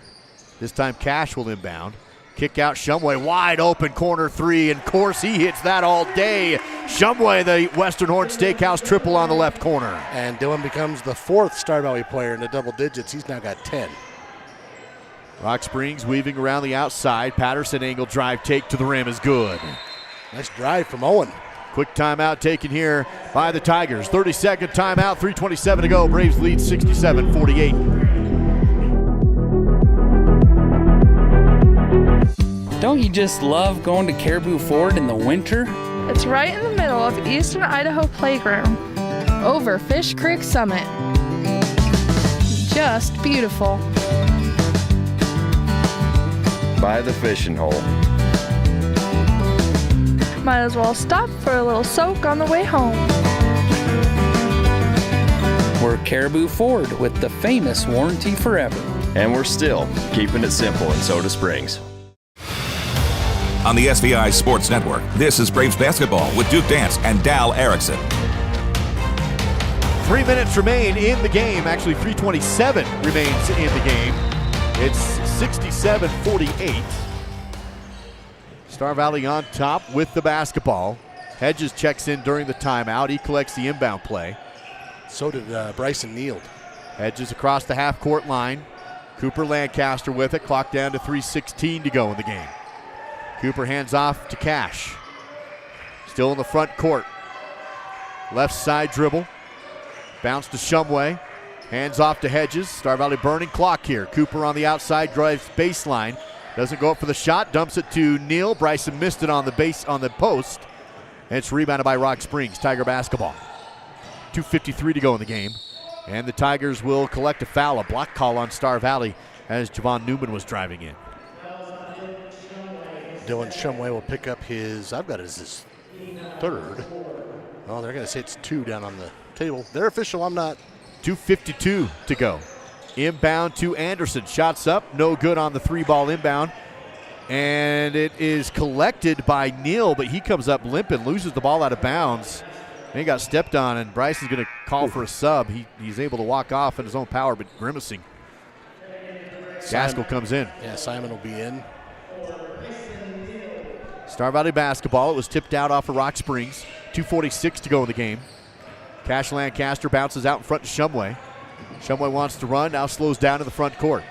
This time Cash will inbound. Kick out Shumway, wide open corner three, and of course he hits that all day. Shumway, the Western Horn Steakhouse triple on the left corner. And Dylan becomes the fourth Star Valley player in the double digits. He's now got 10. Rock Springs weaving around the outside. Patterson angle drive take to the rim is good. Nice drive from Owen. Quick timeout taken here by the Tigers. 30-second timeout, 3:27 to go. Braves lead 67-48. Don't you just love going to Caribou Ford in the winter? It's right in the middle of Eastern Idaho Playground, over Fish Creek Summit. Just beautiful. By the fishing hole. Might as well stop for a little soak on the way home. We're Caribou Ford with the famous warranty forever. And we're still keeping it simple in Soda Springs. On the SVI Sports Network, this is Braves basketball with Duke Dance and Dal Erickson. 3 minutes remain in the game. Actually, 3:27 remains in the game. It's 67-48. Star Valley on top with the basketball. Hedges checks in during the timeout. He collects the inbound play. So did Bryson Neild. Hedges across the half-court line. Cooper Lancaster with it. Clock down to 3:16 to go in the game. Cooper hands off to Cash. Still in the front court. Left side dribble. Bounce to Shumway. Hands off to Hedges. Star Valley burning clock here. Cooper on the outside, drives baseline. Doesn't go up for the shot. Dumps it to Neal. Bryson missed it on the post. And it's rebounded by Rock Springs. Tiger basketball. 2:53 to go in the game. And the Tigers will collect a foul, a block call on Star Valley as Javon Newman was driving in. Dylan Shumway will pick up his third. Oh, they're going to say it's 2 down on the table. They're official, I'm not. 2:52 to go. Inbound to Anderson. Shots up, no good on the 3-ball inbound. And it is collected by Neal, but he comes up limping, loses the ball out of bounds. And he got stepped on, and Bryce is going to call for a sub. He's able to walk off in his own power, but grimacing. Gaskell comes in. Yeah, Simon will be in. Star Valley basketball. It was tipped out off of Rock Springs. 2:46 to go in the game. Cash Lancaster bounces out in front to Shumway. Shumway wants to run, now slows down in the front court.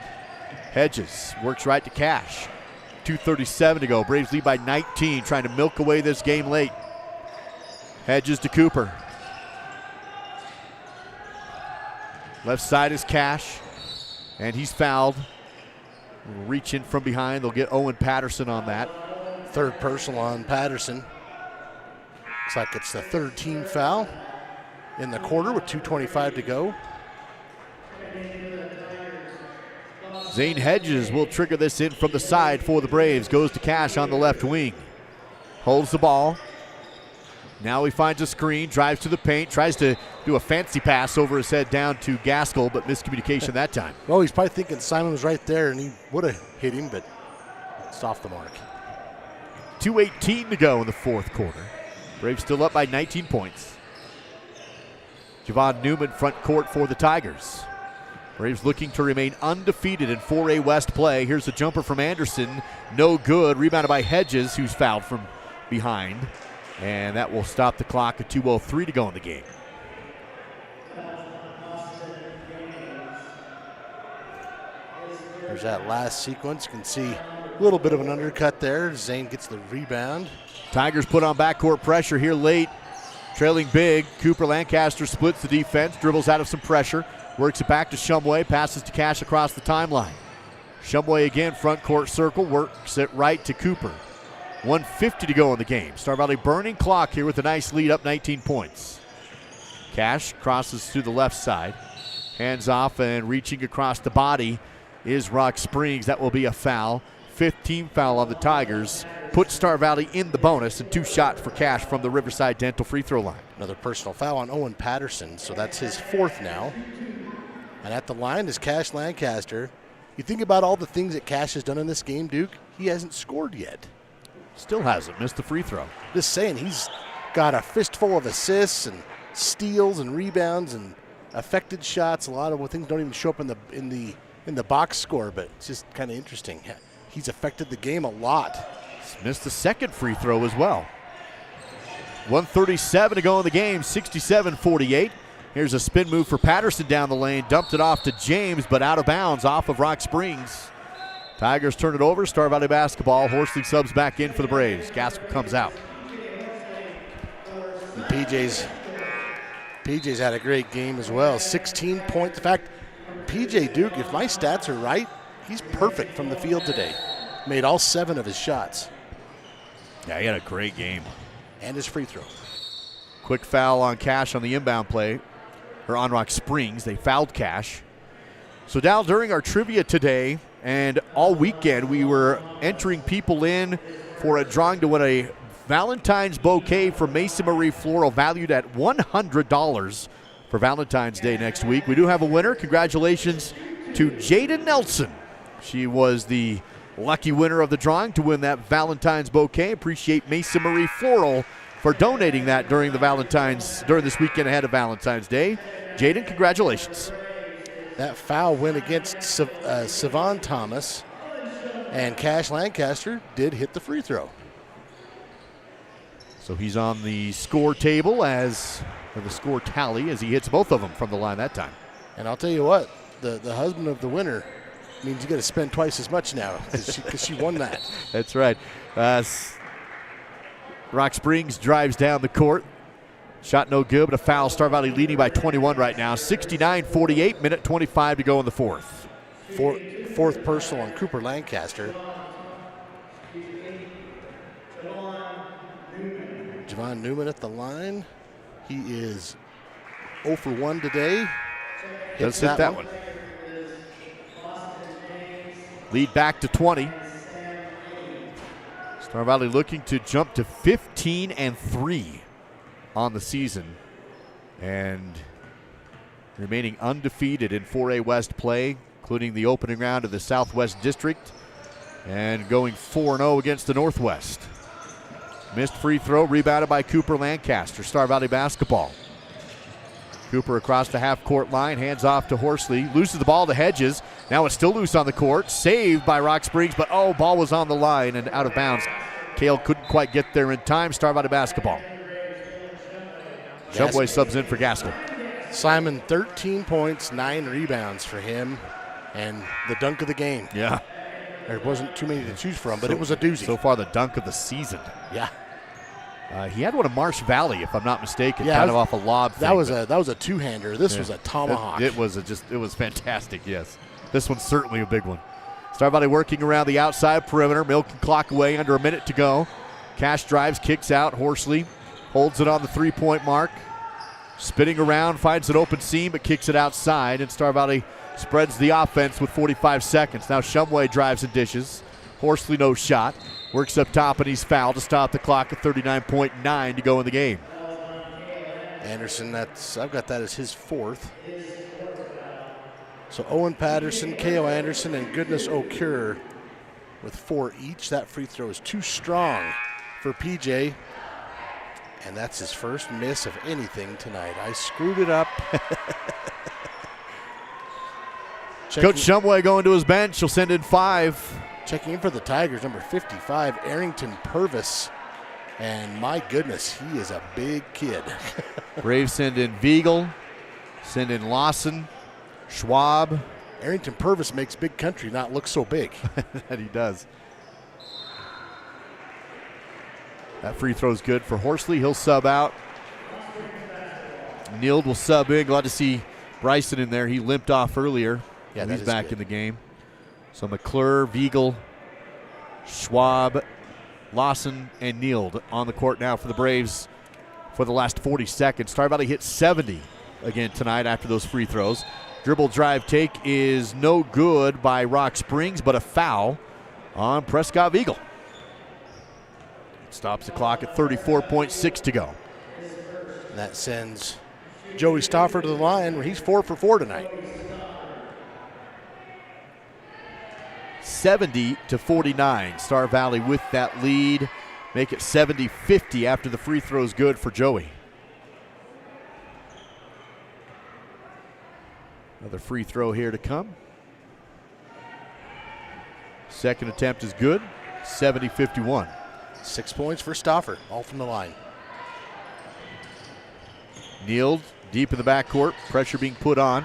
Hedges works right to Cash. 2:37 to go. Braves lead by 19, trying to milk away this game late. Hedges to Cooper. Left side is Cash, and he's fouled. Reach in from behind. They'll get Owen Patterson on that. Third personal on Patterson. Looks like it's the third team foul in the quarter with 2:25 to go. Zane Hedges will trigger this in from the side for the Braves. Goes to Cash on the left wing. Holds the ball. Now he finds a screen, drives to the paint, tries to do a fancy pass over his head down to Gaskell, but miscommunication that time. Well, he's probably thinking Simon was right there and he would have hit him, but it's off the mark. 2:18 to go in the fourth quarter. Braves still up by 19 points. Javon Newman front court for the Tigers. Braves looking to remain undefeated in 4A West play. Here's a jumper from Anderson. No good. Rebounded by Hedges, who's fouled from behind. And that will stop the clock at 2:03 to go in the game. There's that last sequence. You can see a little bit of an undercut there. Zane gets the rebound. Tigers put on backcourt pressure here late. Trailing big. Cooper Lancaster splits the defense, dribbles out of some pressure, works it back to Shumway, passes to Cash across the timeline. Shumway again, front court circle, works it right to Cooper. 1:50 to go in the game. Star Valley burning clock here with a nice lead, up 19 points. Cash crosses to the left side. Hands off and reaching across the body is Rock Springs. That will be a foul. 5th team foul on the Tigers. Puts Star Valley in the bonus, and 2 shots for Cash from the Riverside Dental free throw line. Another personal foul on Owen Patterson, so that's his 4th now. And at the line is Cash Lancaster. You think about all the things that Cash has done in this game, Duke, he hasn't scored yet. Still hasn't missed the free throw. Just saying, he's got a fistful of assists and steals and rebounds and affected shots. A lot of things don't even show up in the box score, but it's just kind of interesting. He's affected the game a lot. He's missed the second free throw as well. 1:37 to go in the game, 67-48. Here's a spin move for Patterson down the lane. Dumped it off to James, but out of bounds off of Rock Springs. Tigers turn it over. Star Valley basketball. Horsley subs back in for the Braves. Gaskell comes out. And PJ's had a great game as well. 16 points. In fact, PJ Duke, if my stats are right, he's perfect from the field today. Made all 7 of his shots. Yeah, he had a great game. And his free throw. Quick foul on Cash on the inbound play, or on Rock Springs. They fouled Cash. So Dal, during our trivia today and all weekend, we were entering people in for a drawing to win a Valentine's bouquet from Mason Marie Floral, valued at $100 for Valentine's Day next week. We do have a winner. Congratulations to Jada Nelson. She was the lucky winner of the drawing to win that Valentine's bouquet. Appreciate Mason Marie Floral for donating that during this weekend ahead of Valentine's Day. Jaden, congratulations. That foul went against Savon Thomas, and Cash Lancaster did hit the free throw. So he's on the score table or the score tally as he hits both of them from the line that time. And I'll tell you what, the husband of the winner means you got to spend twice as much now because she won that. That's right. Rock Springs drives down the court. Shot no good, but a foul. Star Valley leading by 21 right now. 69-48, minute 25 to go in the fourth. Fourth personal on Cooper Lancaster. Javon Newman at the line. He is 0 for 1 today. Does hit that one. Lead back to 20. Star Valley looking to jump to 15-3 on the season and remaining undefeated in 4A West play, including the opening round of the Southwest District, and going 4-0 against the Northwest. Missed free throw, rebounded by Cooper Lancaster. Star Valley basketball. Cooper across the half-court line, hands off to Horsley, loses the ball to Hedges. Now it's still loose on the court, saved by Rock Springs, but ball was on the line and out of bounds. Cale couldn't quite get there in time. Star Valley basketball. Shumway subs in for Gaskell. Simon, 13 points, 9 rebounds for him, and the dunk of the game. Yeah. There wasn't too many to choose from, but it was a doozy. So far, the dunk of the season. Yeah. He had one at Marsh Valley, if I'm not mistaken, yeah, kind of off a lob thing. That was a two-hander. This was a tomahawk. It was fantastic, yes. This one's certainly a big one. Star Valley working around the outside perimeter, milking clock away, under a minute to go. Cash drives, kicks out. Horsley holds it on the three-point mark. Spinning around, finds an open seam, but kicks it outside, and Star Valley spreads the offense with 45 seconds. Now Shumway drives and dishes. Horsley no shot. Works up top, and he's fouled to stop the clock at 39.9 to go in the game. Anderson, I've got that as his fourth. So Owen Patterson, K.O. Anderson, and Goodness O'Cure with 4 each. That free throw is too strong for PJ. And that's his first miss of anything tonight. I screwed it up. Coach Shumway going to his bench. He'll send in 5. Checking in for the Tigers, number 55, Arrington Purvis. And my goodness, he is a big kid. Braves send in Viegel, send in Lawson, Schwab. Arrington Purvis makes Big Country not look so big. That he does. That free throw's good for Horsley. He'll sub out. Nield will sub in. Glad to see Bryson in there. He limped off earlier. Yeah, he's back in the game. So McClure, Viegel, Schwab, Lawson, and Nield on the court now for the Braves for the last 40 seconds. Star Valley hit 70 again tonight after those free throws. Dribble drive take is no good by Rock Springs, but a foul on Prescott Viegel. Stops the clock at 34.6 to go. And that sends Joey Stauffer to the line where he's 4 for 4 tonight. 70-49. Star Valley with that lead. Make it 70-50 after the free throw's good for Joey. Another free throw here to come. Second attempt is good. 70-51. 6 points for Stauffer, all from the line. Nield deep in the backcourt. Pressure being put on.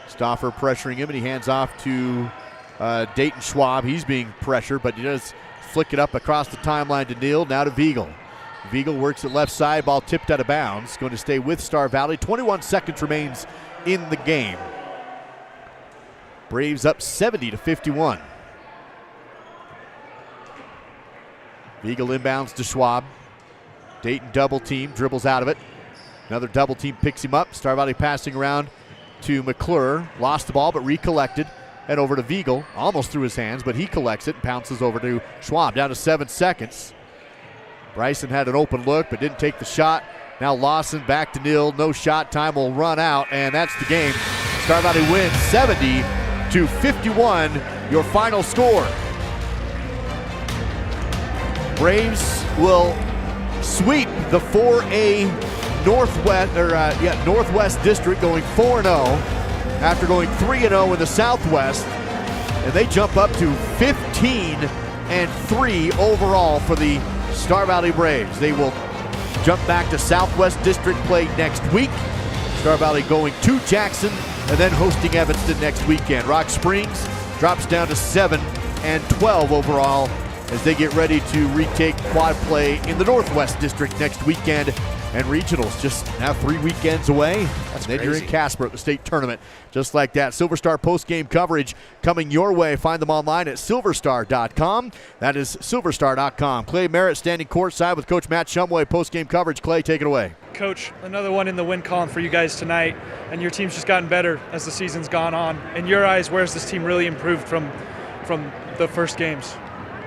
Stauffer pressuring him, and he hands off to Dayton Schwab. He's being pressured, but he does flick it up across the timeline to Nield. Now to Viegel. Viegel works at left side. Ball tipped out of bounds. Going to stay with Star Valley. 21 seconds remains in the game. Braves up 70-51. Viegel inbounds to Schwab. Dayton double team, dribbles out of it. Another double team picks him up. Star Valley passing around to McClure. Lost the ball, but recollected. And over to Viegel. Almost through his hands, but he collects it and bounces over to Schwab. Down to 7 seconds. Bryson had an open look, but didn't take the shot. Now Lawson back to Nield. No shot. Time will run out, and that's the game. Star Valley wins 70-51. Your final score. Braves will sweep the 4A Northwest District, going 4-0 after going 3-0 in the Southwest, and they jump up to 15-3 overall for the Star Valley Braves. They will jump back to Southwest District play next week. Star Valley going to Jackson and then hosting Evanston next weekend. Rock Springs drops down to 7-12 overall as they get ready to retake quad play in the Northwest District next weekend. And regionals just now 3 weekends away. That's then crazy. You're in Casper at the state tournament. Just like that. Silver Star post-game coverage coming your way. Find them online at silverstar.com. That is silverstar.com. Clay Merritt standing courtside with Coach Matt Shumway. Post-game coverage. Clay, take it away. Coach, another one in the win column for you guys tonight, and your team's just gotten better as the season's gone on. In your eyes, where's this team really improved from the first games?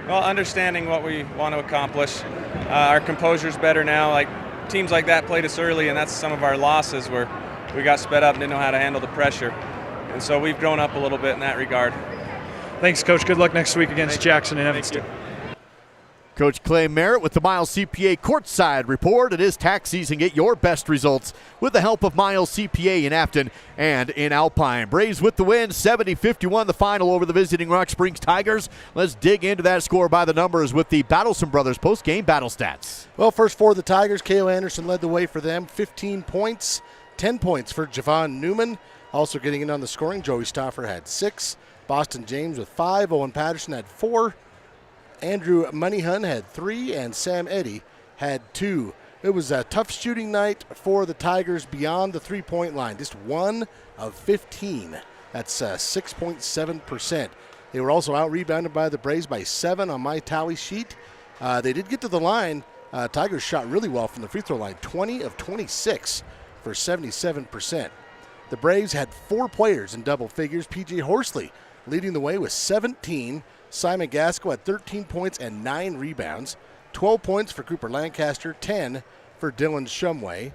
Well, understanding what we want to accomplish. Our composure's better now. Teams like that played us early, and that's some of our losses where we got sped up and didn't know how to handle the pressure. And so we've grown up a little bit in that regard. Thanks, Coach. Good luck next week against Jackson and Evanston. Coach Clay Merritt with the Miles CPA Courtside Report. It is tax season. Get your best results with the help of Miles CPA in Afton and in Alpine. Braves with the win, 70-51 the final over the visiting Rock Springs Tigers. Let's dig into that score by the numbers with the Battlesome Brothers post-game battle stats. Well, first for the Tigers, Kale Anderson led the way for them, 15 points, 10 points for Javon Newman. Also getting in on the scoring, Joey Stauffer had 6, Boston James with 5, Owen Patterson had 4, Andrew Moneyhun had 3, and Sam Eddy had 2. It was a tough shooting night for the Tigers beyond the three-point line. Just 1 of 15. That's 6.7%. They were also out-rebounded by the Braves by 7 on my tally sheet. They did get to the line. Tigers shot really well from the free throw line, 20 of 26 for 77%. The Braves had 4 players in double figures. P.J. Horsley leading the way with 17. Simon Gaskell had 13 points and 9 rebounds. 12 points for Cooper Lancaster, 10 for Dylan Shumway.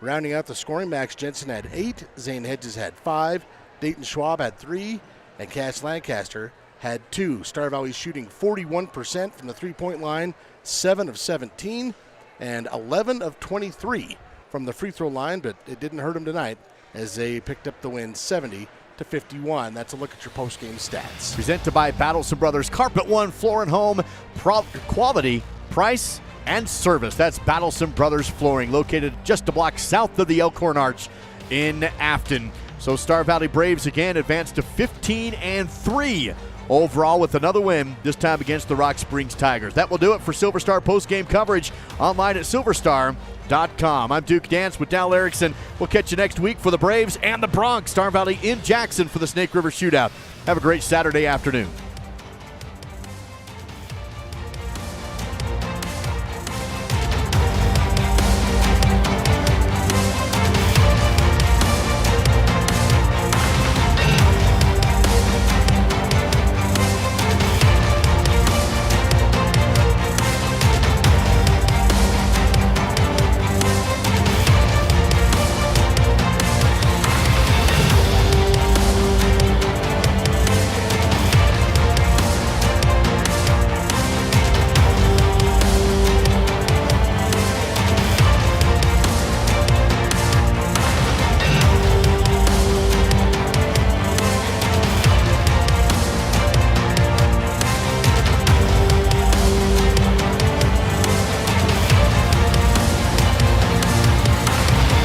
Rounding out the scoring, Max Jensen had 8, Zane Hedges had 5, Dayton Schwab had 3, and Cass Lancaster had 2. Star Valley shooting 41% from the three-point line, 7 of 17, and 11 of 23 from the free throw line, but it didn't hurt them tonight as they picked up the win 70-51. That's a look at your post-game stats. Presented by Battlesome Brothers, Carpet One Floor and Home, quality, price, and service. That's Battlesome Brothers Flooring, located just a block south of the Elkhorn Arch in Afton. So Star Valley Braves again advanced to 15-3 overall with another win, this time against the Rock Springs Tigers. That will do it for Silver Star post-game coverage online at silverstar.com. I'm Duke Dance with Dal Erickson. We'll catch you next week for the Braves and the Bronx. Star Valley in Jackson for the Snake River Shootout. Have a great Saturday afternoon.